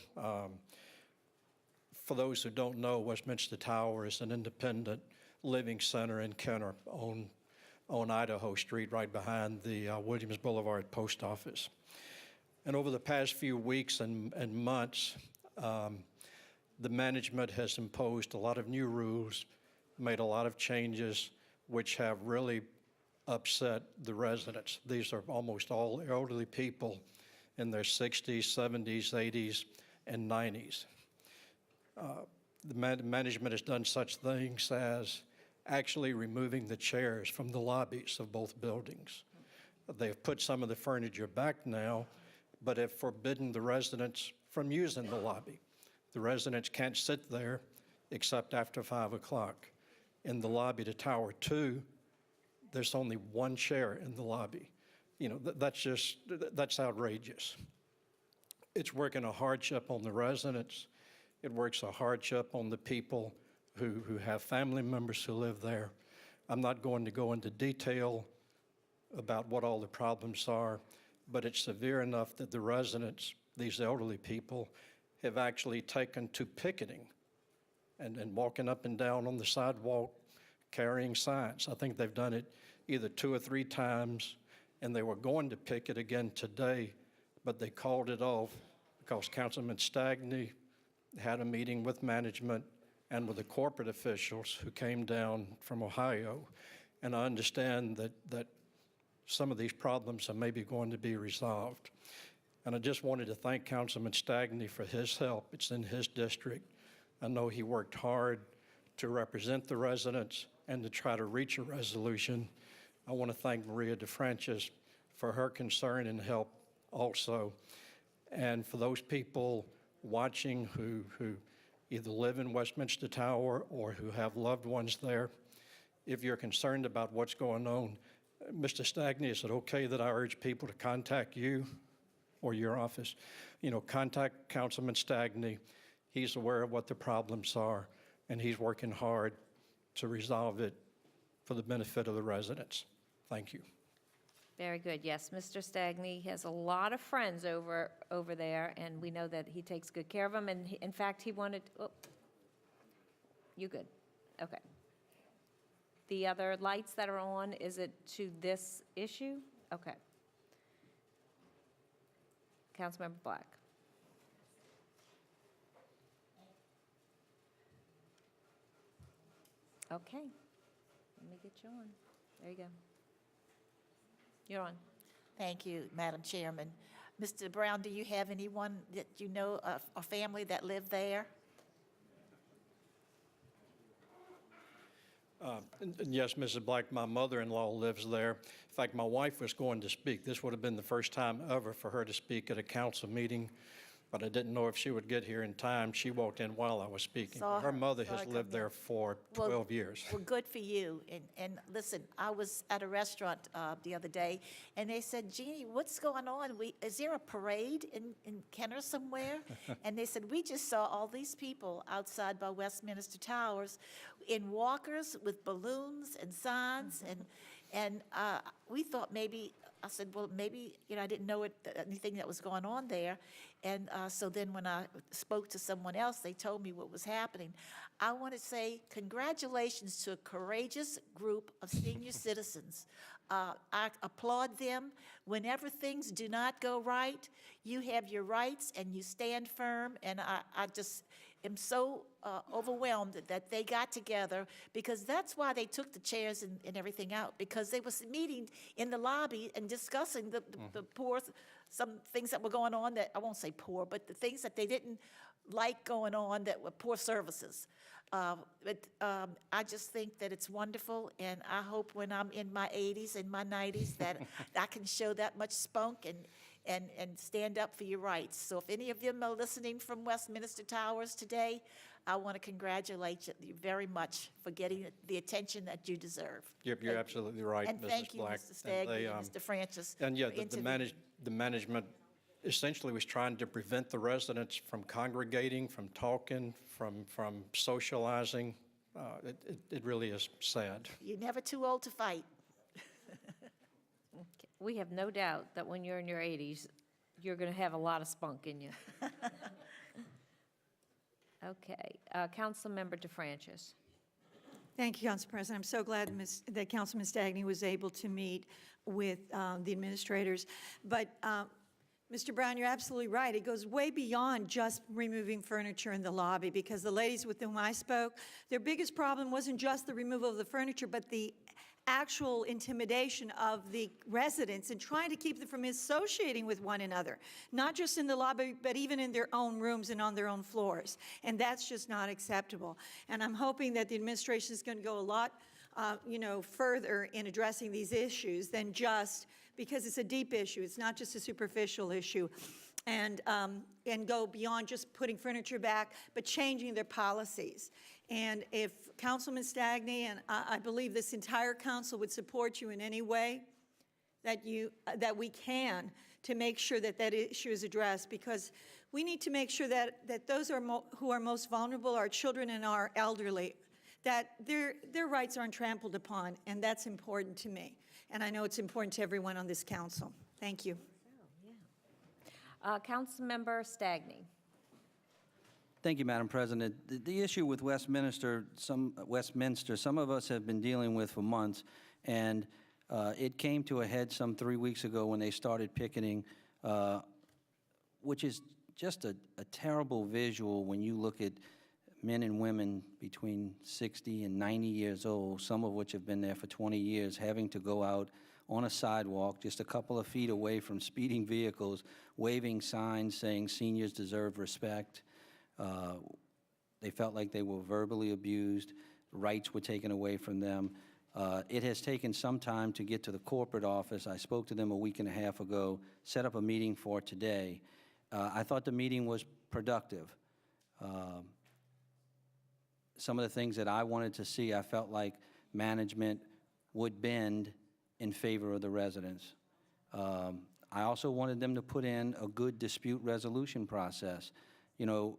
For those who don't know, Westminster Tower is an independent living center in Kenner on Idaho Street, right behind the Williams Boulevard Post Office. And over the past few weeks and months, the management has imposed a lot of new rules, made a lot of changes, which have really upset the residents. These are almost all elderly people in their 60s, 70s, 80s, and 90s. The management has done such things as actually removing the chairs from the lobbies of both buildings. They've put some of the furniture back now, but have forbidden the residents from using the lobby. The residents can't sit there except after 5 o'clock. In the lobby to Tower 2, there's only one chair in the lobby. You know, that's outrageous. It's working a hardship on the residents. It works a hardship on the people who have family members who live there. I'm not going to go into detail about what all the problems are, but it's severe enough that the residents, these elderly people, have actually taken to picketing and walking up and down on the sidewalk carrying signs. I think they've done it either 2 or 3 times, and they were going to picket again today, but they called it off because Councilman Stagni had a meeting with management and with the corporate officials who came down from Ohio. And I understand that some of these problems are maybe going to be resolved. And I just wanted to thank Councilman Stagni for his help. It's in his district. I know he worked hard to represent the residents and to try to reach a resolution. I want to thank Maria DeFrancis for her concern and help also. And for those people watching who either live in Westminster Tower or who have loved ones there, if you're concerned about what's going on, Mr. Stagni, is it okay that I urge people to contact you or your office? You know, contact Councilman Stagni. He's aware of what the problems are, and he's working hard to resolve it for the benefit of the residents. Thank you. Very good, yes, Mr. Stagni has a lot of friends over there, and we know that he takes good care of them, and in fact, he wanted, oh, you good, okay. The other lights that are on, is it to this issue? Okay. Councilmember Black. Okay, let me get you on. There you go. You're on. Thank you, Madam Chairman. Mr. Brown, do you have anyone that you know, a family that live there? And yes, Mrs. Black, my mother-in-law lives there. In fact, my wife was going to speak. This would have been the first time ever for her to speak at a council meeting, but I didn't know if she would get here in time. She walked in while I was speaking. Saw Her her- mother saw has her come lived there for 12 years. Well, good for you. And listen, I was at a restaurant the other day, and they said, Jeannie, what's going on? Is there a parade in Kenner somewhere? And they said, we just saw all these people outside by Westminster Towers in walkers with balloons and signs, and we thought maybe, I said, well, maybe, I didn't know anything that was going on there. And so then when I spoke to someone else, they told me what was happening. I want to say congratulations to a courageous group of senior citizens. I applaud them. Whenever things do not go right, you have your rights and you stand firm. And I just am so overwhelmed that they got together, because that's why they took the chairs and everything out, because they was meeting in the lobby and discussing the poor, some things that were going on that, I won't say poor, but the things that they didn't like going on that were poor services. But I just think that it's wonderful, and I hope when I'm in my 80s and my 90s that I can show that much spunk and stand up for your rights. So if any of them are listening from Westminster Towers today, I want to congratulate you very much for getting the attention that you deserve. You're absolutely right, And Mrs. thank you, Black. Mr. Stagni and And Mr. Francis. And yeah, for intervening. the management essentially was trying to prevent the residents from congregating, from talking, from socializing. It really is sad. You're never too old to fight. We have no doubt that when you're in your 80s, you're going to have a lot of spunk in you. Okay, Councilmember DeFrancis. Thank you, Council President. I'm so glad that Councilman Stagni was able to meet with the administrators. But, Mr. Brown, you're absolutely right. It goes way beyond just removing furniture in the lobby, because the ladies with whom I spoke, their biggest problem wasn't just the removal of the furniture, but the actual intimidation of the residents and trying to keep them from associating with one another, not just in the lobby, but even in their own rooms and on their own floors. And that's just not acceptable. And I'm hoping that the administration is going to go a lot, further in addressing these issues than just, because it's a deep issue. It's not just a superficial issue. And go beyond just putting furniture back, but changing their policies. And if Councilman Stagni, and I believe this entire council would support you in any way that we can, to make sure that that issue is addressed, because we need to make sure that those who are most vulnerable, our children and our elderly, that their rights aren't trampled upon, and that's important to me. And I know it's important to everyone on this council. Thank you. Councilmember Stagni. Thank you, Madam President. The issue with Westminster, some of us have been dealing with for months, and it came to a head some 3 weeks ago when they started picketing, which is just a terrible visual when you look at men and women between 60 and 90 years old, some of which have been there for 20 years, having to go out on a sidewalk just a couple of feet away from speeding vehicles, waving signs saying seniors deserve respect. They felt like they were verbally abused, rights were taken away from them. It has taken some time to get to the corporate office. I spoke to them a week and a half ago, set up a meeting for today. I thought the meeting was productive. Some of the things that I wanted to see, I felt like management would bend in favor of the residents. I also wanted them to put in a good dispute resolution process. You know,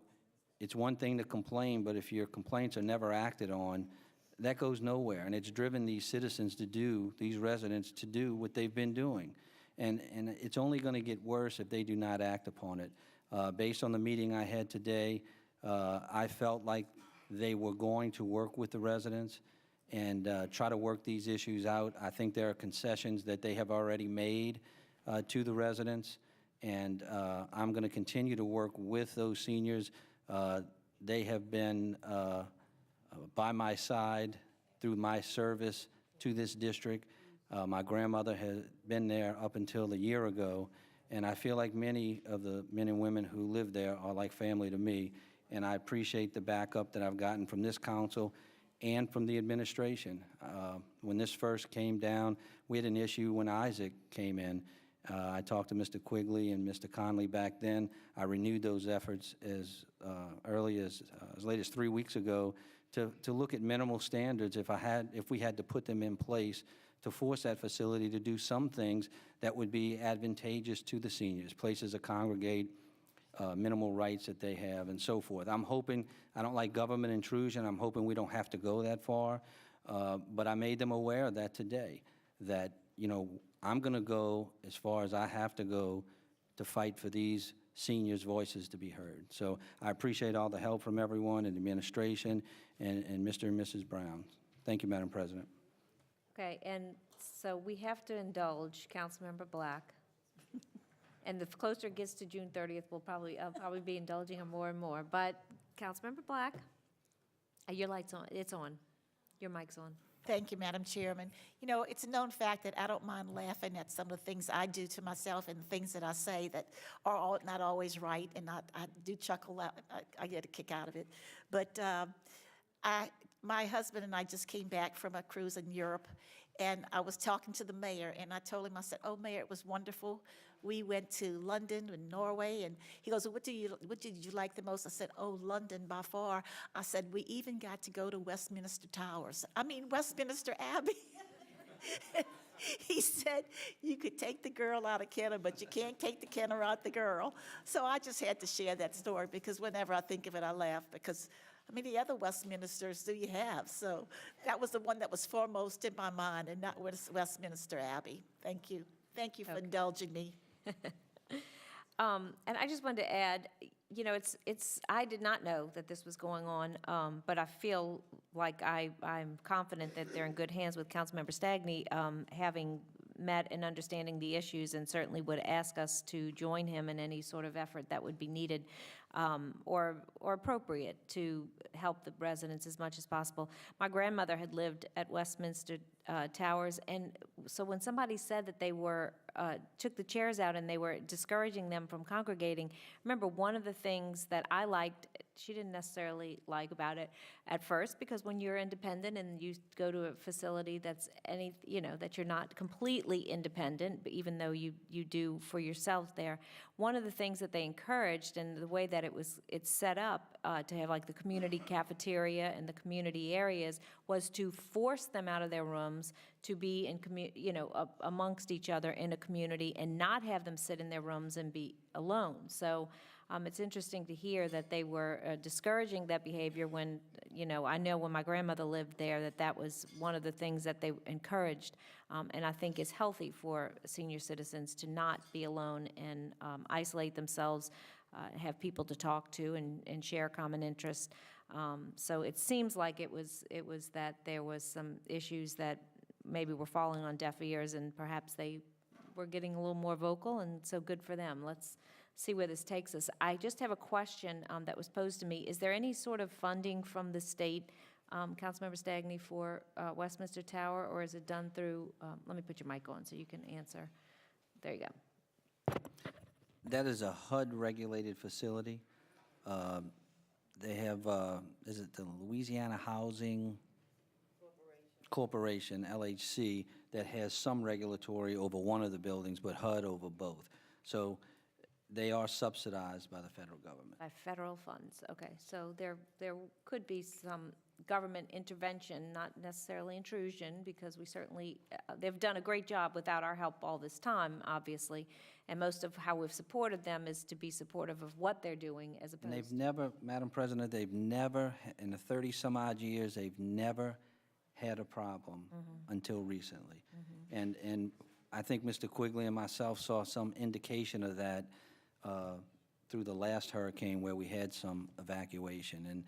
it's one thing to complain, but if your complaints are never acted on, that goes nowhere. And it's driven these citizens to do, these residents to do what they've been doing. And it's only going to get worse if they do not act upon it. Based on the meeting I had today, I felt like they were going to work with the residents and try to work these issues out. I think there are concessions that they have already made to the residents, and I'm going to continue to work with those seniors. They have been by my side through my service to this district. My grandmother has been there up until a year ago, and I feel like many of the men and women who live there are like family to me, and I appreciate the backup that I've gotten from this council and from the administration. When this first came down, we had an issue when Isaac came in. I talked to Mr. Quigley and Mr. Connolly back then. I renewed those efforts as early as late as 3 weeks ago to look at minimal standards if we had to put them in place to force that facility to do some things that would be advantageous to the seniors, places to congregate, minimal rights that they have, and so forth. I'm hoping, I don't like government intrusion, I'm hoping we don't have to go that far, but I made them aware of that today, that, you know, I'm going to go as far as I have to go to fight for these seniors' voices to be heard. So I appreciate all the help from everyone and the administration and Mr. and Mrs. Brown. Thank you, Madam President. Okay, and so we have to indulge Councilmember Black. And the closer it gets to June 30th, I'll probably be indulging him more and more. But Councilmember Black, your light's on, it's on. Your mic's on. Thank you, Madam Chairman. You know, it's a known fact that I don't mind laughing at some of the things I do to myself and the things that I say that are not always right, and I do chuckle out. I get a kick out of it. But my husband and I just came back from a cruise in Europe, and I was talking to the mayor, and I told him, I said, "Oh, Mayor, it was wonderful. We went to London and Norway," and he goes, "What did you like the most?" I said, "Oh, London by far." I said, "We even got to go to Westminster Towers. I mean, Westminster Abbey." He said, "You could take the girl out of Kenner, but you can't take the Kenner out the girl." So I just had to share that story because whenever I think of it, I laugh because how many other Westminsters do you have? So that was the one that was foremost in my mind, and not Westminster Abbey. Thank you. Thank you for indulging me. And I just wanted to add, you know, I did not know that this was going on, but I feel like I'm confident that they're in good hands with Councilmember Stagni, having met and understanding the issues, and certainly would ask us to join him in any sort of effort that would be needed or appropriate to help the residents as much as possible. My grandmother had lived at Westminster Towers, and so when somebody said that they were took the chairs out and they were discouraging them from congregating, remember one of the things that I liked, she didn't necessarily like about it at first, because when you're independent and you go to a facility that's that you're not completely independent, but even though you do for yourself there, one of the things that they encouraged, and the way that it's set up to have like the community cafeteria and the community areas, was to force them out of their rooms to be in amongst each other in a community, and not have them sit in their rooms and be alone. So it's interesting to hear that they were discouraging that behavior when, I know when my grandmother lived there that was one of the things that they encouraged, and I think is healthy for senior citizens to not be alone and isolate themselves, have people to talk to and share common interests. So it seems like it was that there was some issues that maybe were falling on deaf ears, and perhaps they were getting a little more vocal, and so good for them. Let's see where this takes us. I just have a question that was posed to me. Is there any sort of funding from the state, Councilmember Stagni, for Westminster Tower, or is it done through, let me put your mic on so you can answer. There you go. That is a HUD-regulated facility. They have, is it the Louisiana Housing Corporation, LHC, that has some regulatory over one of the buildings, but HUD over both. So they are subsidized by the federal government. By federal funds, okay. So there could be some government intervention, not necessarily intrusion, because we certainly, they've done a great job without our help all this time, obviously, and most of how we've supported them is to be supportive of what they're doing as opposed And they've never, Madam President, they've never, in the 30-some-odd years, they've never had a problem until recently. And I think Mr. Quigley and myself saw some indication of that through the last hurricane where we had some evacuation. And,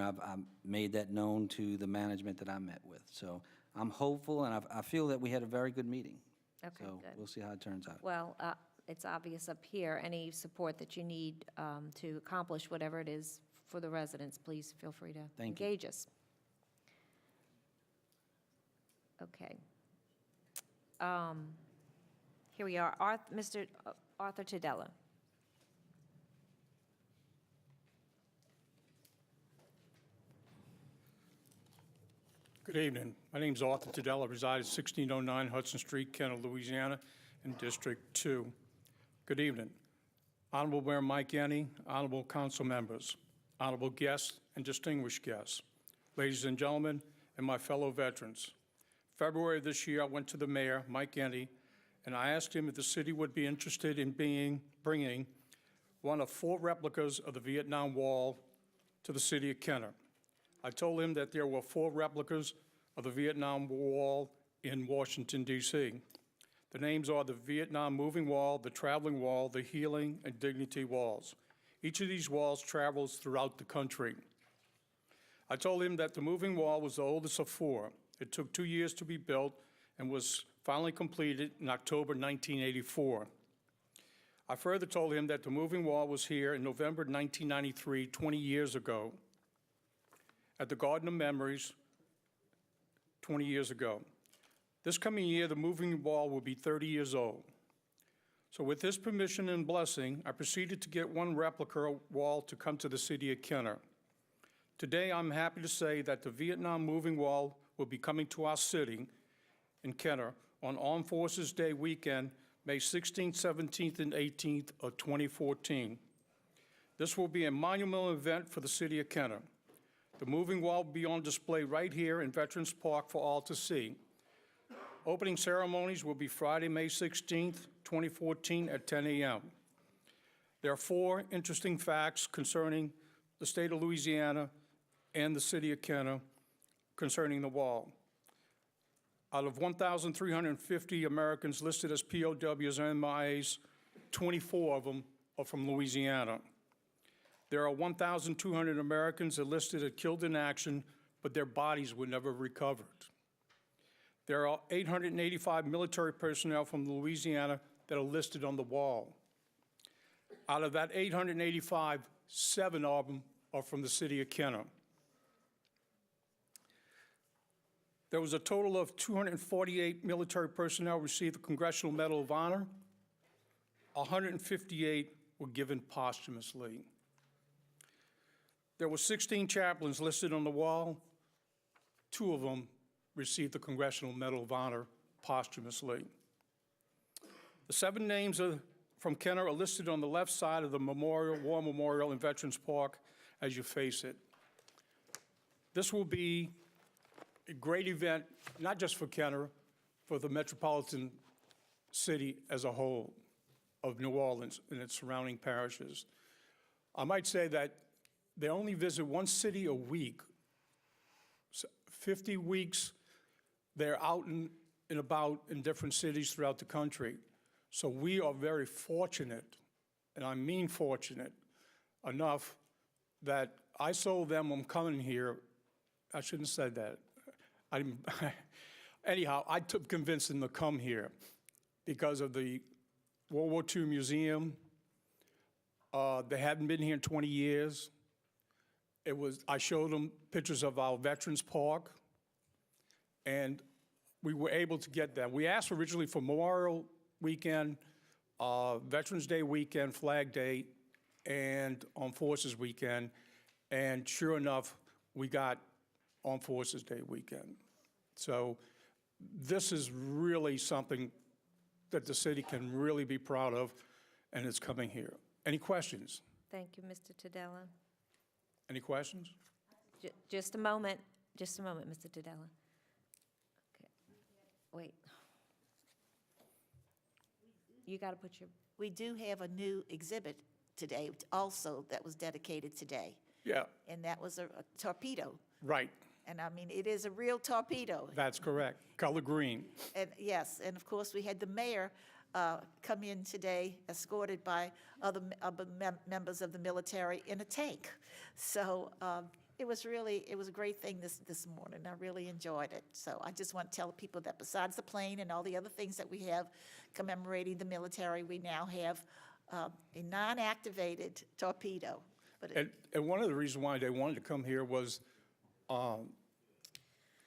I've made that known to the management that I met with. So I'm hopeful, and I feel that we had a very good meeting. Okay, so good. We'll see how it turns out. Well, it's obvious up here, any support that you need to accomplish whatever it is for the residents, please feel free to engage us. Okay. Here we are, Mr. Arthur Tadella. Good evening. My name's Arthur Tadell. I reside at 1609 Hudson Street, Kenner, Louisiana, in District 2. Good evening. Honorable Mayor Mike JEANNIE, honorable council members, honorable guests and distinguished guests, ladies and gentlemen, and my fellow veterans. February of this year, I went to the mayor, Mike JEANNIE, and I asked him if the city would be interested in bringing one of 4 replicas of the Vietnam Wall to the city of Kenner. I told him that there were 4 replicas of the Vietnam Wall in Washington, D.C. The names are the Vietnam Moving Wall, the Traveling Wall, the Healing and Dignity Walls. Each of these walls travels throughout the country. I told him that the Moving Wall was the oldest of 4. It took 2 years to be built and was finally completed in October 1984. I further told him that the Moving Wall was here in November 1993, 20 years ago, at the Garden of Memories 20 years ago. This coming year, the Moving Wall will be 30 years old. So with this permission and blessing, I proceeded to get one replica wall to come to the city of Kenner. Today, I'm happy to say that the Vietnam Moving Wall will be coming to our city in Kenner on Armed Forces Day weekend, May 16th, 17th, and 18th of 2014. This will be a monumental event for the city of Kenner. The Moving Wall will be on display right here in Veterans Park for all to see. Opening ceremonies will be Friday, May 16th, 2014 at 10 a.m. There are 4 interesting facts concerning the state of Louisiana and the city of Kenner concerning the wall. Out of 1,350 Americans listed as POWs and MIAs, 24 of them are from Louisiana. There are 1,200 Americans enlisted and killed in action, but their bodies were never recovered. There are 885 military personnel from Louisiana that are listed on the wall. Out of that 885, 7 of them are from the city of Kenner. There was a total of 248 military personnel received the Congressional Medal of Honor. 158 were given posthumously. There were 16 chaplains listed on the wall. 2 of them received the Congressional Medal of Honor posthumously. The 7 names from Kenner are listed on the left side of the War Memorial in Veterans Park as you face it. This will be a great event, not just for Kenner, for the metropolitan city as a whole of New Orleans and its surrounding parishes. I might say that they only visit one city a week. 50 weeks, they're out and about in different cities throughout the country. So we are very fortunate, and I mean fortunate, enough that I told them I'm coming here. I shouldn't have said that. Anyhow, I convinced them to come here because of the World War II Museum. They hadn't been here in 20 years. I showed them pictures of our Veterans Park, and we were able to get that. We asked originally for Memorial Weekend, Veterans Day weekend, Flag Day, and Armed Forces Weekend, and sure enough, we got Armed Forces Day weekend. So this is really something that the city can really be proud of, and it's coming here. Any questions? Thank you, Mr. Tadella. Any questions? Just a moment, Mr. Tadella. Okay, wait. You got to put your... We do have a new exhibit today also that was dedicated today. Yeah. And that was a torpedo. Right. And I mean, it is a real torpedo. That's correct. Color green. And yes, and of course, we had the mayor come in today, escorted by other members of the military in a tank. So it was a great thing this morning. I really enjoyed it. So I just want to tell people that besides the plane and all the other things that we have commemorating the military, we now have a non-activated torpedo. But and one of the reasons why they wanted to come here was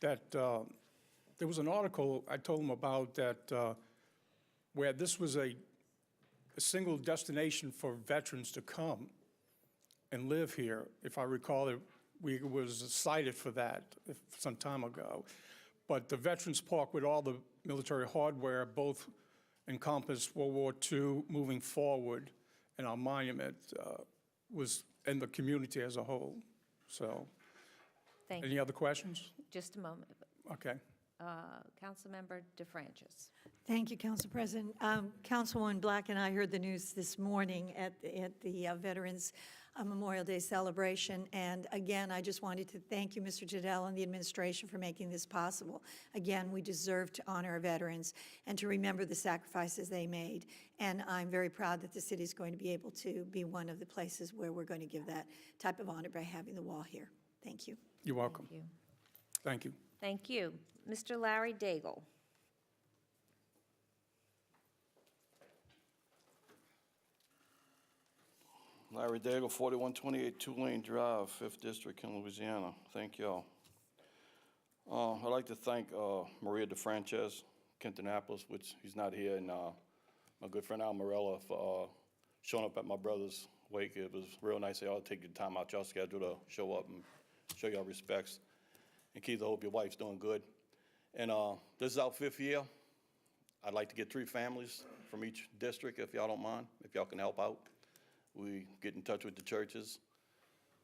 that there was an article I told them about that where this was a single destination for veterans to come and live here. If I recall, it we was cited for that some time ago. But the Veterans Park with all the military hardware both encompass World War II moving forward, and our monument was in the community as a whole. So, Thank any you. other questions? Just a moment. Okay. Councilmember DeFrancis. Thank you, Council President. Councilwoman Black and I heard the news this morning at the Veterans Memorial Day celebration, and again, I just wanted to thank you, Mr. Jadell, and the administration for making this possible. Again, we deserve to honor our veterans and to remember the sacrifices they made, and I'm very proud that the city is going to be able to be one of the places where we're going to give that type of honor by having the wall here. Thank you. You're welcome. Thank you. Thank you. Thank you. Mr. Larry Daigle. Larry Daigle, 4128 Tulane Drive, 5th District in Louisiana. Thank y'all. I'd like to thank Maria DeFrances, Kentonapolis, which he's not here, and my good friend Al Morella for showing up at my brother's wake. It was real nice of y'all to take the time out y'all schedule to show up and show y'all respects. And Keith, I hope your wife's doing good. And this is our 5th year. I'd like to get 3 families from each district, if y'all don't mind, if y'all can help out. We get in touch with the churches.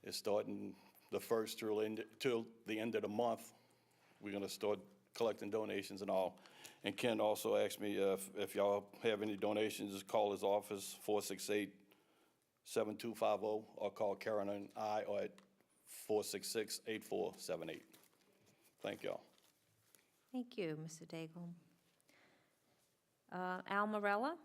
It's starting the 1st till the end of the month. We're gonna start collecting donations and all. And Ken also asked me if y'all have any donations, just call his office, 468-7250, or call Karen and I at 466-8478. Thank y'all. Thank you, Mr. Daigle. Al Morella?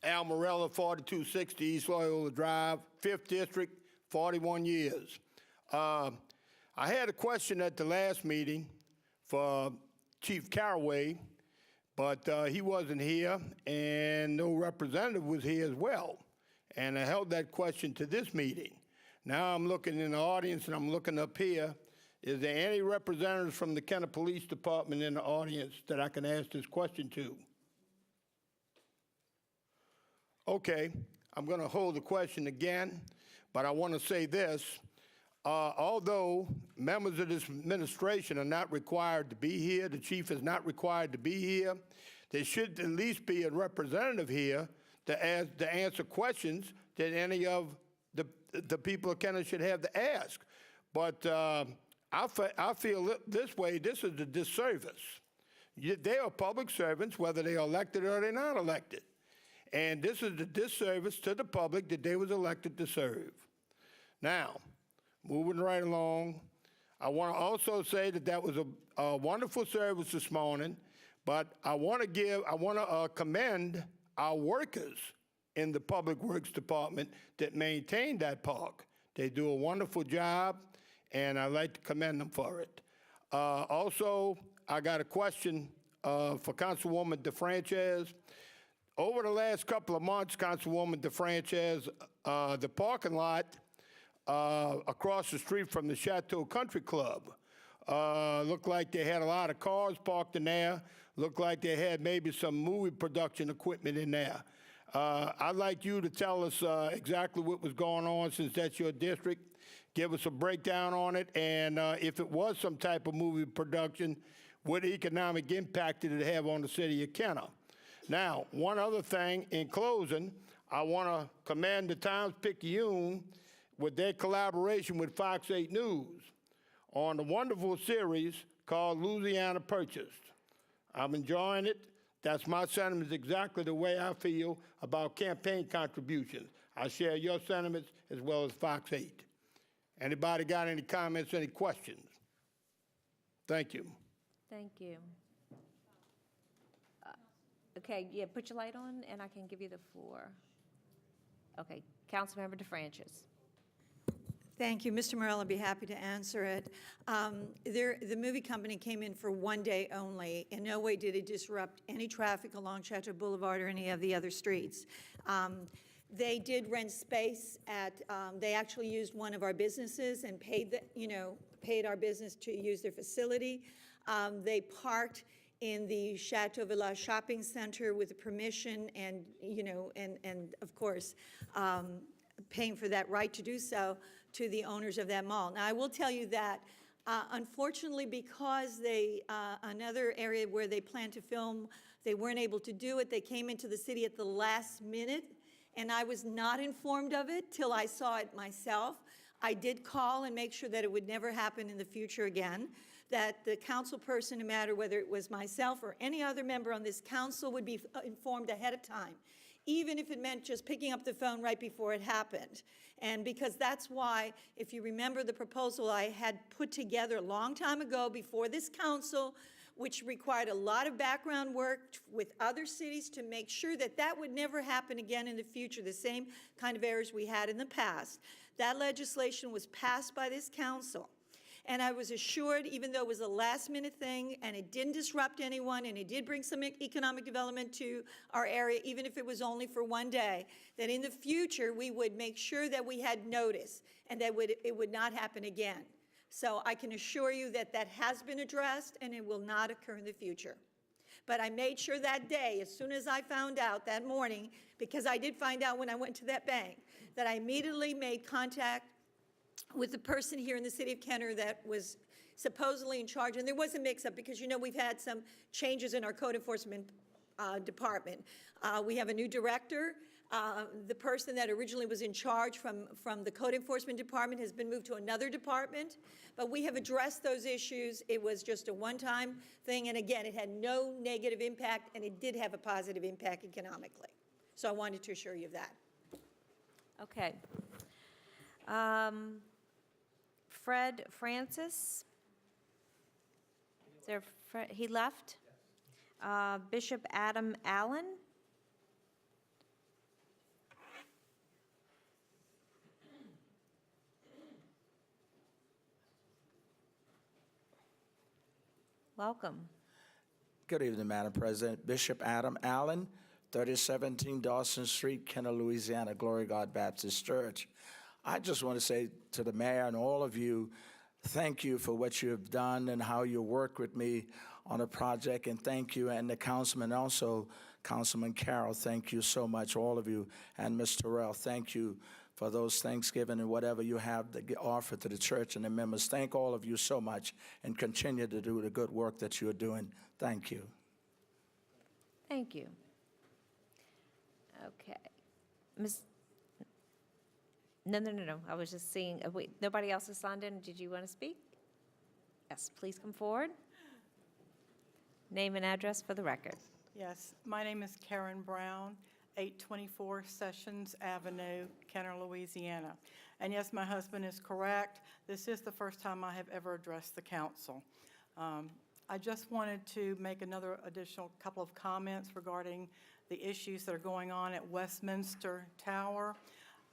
Al Morella, 4260 East Loyola Drive, 5th District, 41 years. I had a question at the last meeting for Chief Caraway, but he wasn't here, and no representative was here as well. And I held that question to this meeting. Now I'm looking in the audience, and I'm looking up here. Is there any representatives from the Kenner Police Department in the audience that I can ask this question to? Okay, I'm going to hold the question again, but I want to say this. Although members of this administration are not required to be here, the chief is not required to be here, there should at least be a representative here to answer questions that any of the people of Kenner should have to ask. But I feel this way, this is a disservice. They are public servants, whether they are elected or they're not elected. And this is a disservice to the public that they was elected to serve. Now, moving right along, I want to also say that was a wonderful service this morning, but I want to commend our workers in the Public Works Department that maintain that park. They do a wonderful job, and I'd like to commend them for it. Also, I got a question for Councilwoman DeFrances. Over the last couple of months, Councilwoman DeFrances, the parking lot across the street from the Chateau Country Club looked like they had a lot of cars parked in there. Looked like they had maybe some movie production equipment in there. I'd like you to tell us exactly what was going on, since that's your district. Give us a breakdown on it, and if it was some type of movie production, what economic impact did it have on the city of Kenner? Now, one other thing in closing, I want to commend the Times-Picayune with their collaboration with Fox 8 News on the wonderful series called Louisiana Purchased. I'm enjoying it. That's my sentiments, exactly the way I feel about campaign contributions. I share your sentiments as well as Fox 8. Anybody got any comments, any questions? Thank you. Thank you. Okay, yeah, put your light on, and I can give you the floor. Okay, Councilmember DeFrancis. Thank you. Mr. Morell, I'd be happy to answer it. The movie company came in for one day only. In no way did it disrupt any traffic along Chateau Boulevard or any of the other streets. They did rent space at, they actually used one of our businesses and paid our business to use their facility. They parked in the Chateau Village Shopping Center with permission and, and of course, paying for that right to do so to the owners of that mall. Now, I will tell you that unfortunately, because another area where they plan to film, they weren't able to do it. They came into the city at the last minute, and I was not informed of it till I saw it myself. I did call and make sure that it would never happen in the future again, that the council person, no matter whether it was myself or any other member on this council, would be informed ahead of time, even if it meant just picking up the phone right before it happened. And because that's why, if you remember the proposal I had put together a long time ago before this council, which required a lot of background work with other cities to make sure that that would never happen again in the future, the same kind of errors we had in the past. That legislation was passed by this council. And I was assured, even though it was a last-minute thing, and it didn't disrupt anyone, and it did bring some economic development to our area, even if it was only for one day, that in the future, we would make sure that we had notice, and that it would not happen again. So I can assure you that that has been addressed, and it will not occur in the future. But I made sure that day, as soon as I found out that morning, because I did find out when I went to that bank, that I immediately made contact with the person here in the city of Kenner that was supposedly in charge. And there was a mix-up because, you know, we've had some changes in our code enforcement department. We have a new director. The person that originally was in charge from the code enforcement department has been moved to another department. But we have addressed those issues. It was just a one-time thing. And again, it had no negative impact, and it did have a positive impact economically. So I wanted to assure you of that. Okay. Fred Francis? Is there he left? Bishop Adam Allen? Welcome. Good evening, Madam President. Bishop Adam Allen, 3017 Dawson Street, Kenner, Louisiana, Glory God Baptist Church. I just want to say to the mayor and all of you, thank you for what you have done and how you worked with me on a project, and thank you, and the councilman also, Councilman Carroll, thank you so much, all of you, and Ms. Terrell, thank you for those Thanksgiving and whatever you have to offer to the church and the members. Thank all of you so much, and continue to do the good work that you're doing. Thank you. Thank you. Okay. No. I was just seeing, wait, nobody else has signed in. Did you want to speak? Yes, please come forward. Name and address for the record. Yes, my name is Karen Brown, 824 Sessions Avenue, Kenner, Louisiana. And yes, my husband is correct. This is the first time I have ever addressed the council. I just wanted to make another additional couple of comments regarding the issues that are going on at Westminster Tower.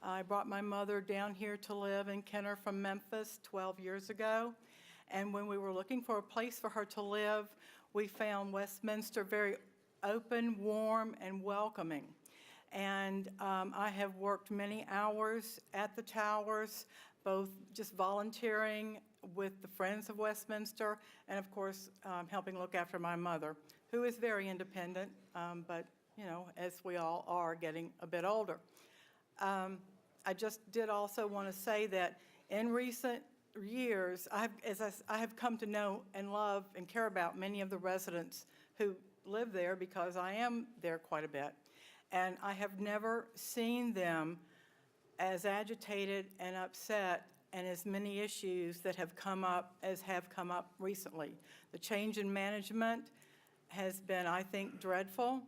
I brought my mother down here to live in Kenner from Memphis 12 years ago. And when we were looking for a place for her to live, we found Westminster very open, warm, and welcoming. And I have worked many hours at the towers, both just volunteering with the Friends of Westminster, and of course, helping look after my mother, who is very independent, but, you know, as we all are getting a bit older. I just did also want to say that in recent years, I have come to know and love and care about many of the residents who live there, because I am there quite a bit. And I have never seen them as agitated and upset and as many issues that have come up as have come up recently. The change in management has been, I think, dreadful.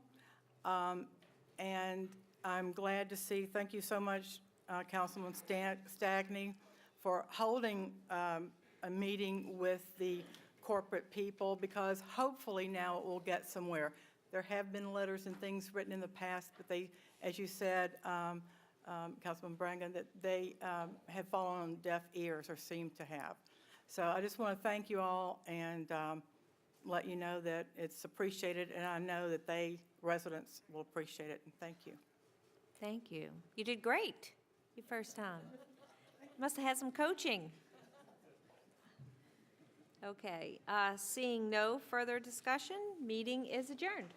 And I'm glad to see, thank you so much, Councilman Stagni, for holding a meeting with the corporate people, because hopefully now it will get somewhere. There have been letters and things written in the past, but they, as you said, Councilman Brangan, that they have fallen on deaf ears, or seem to have. So I just want to thank you all and let you know that it's appreciated, and I know that residents will appreciate it, and thank you. Thank you. You did great your first time. Must have had some coaching. Okay, seeing no further discussion, meeting is adjourned.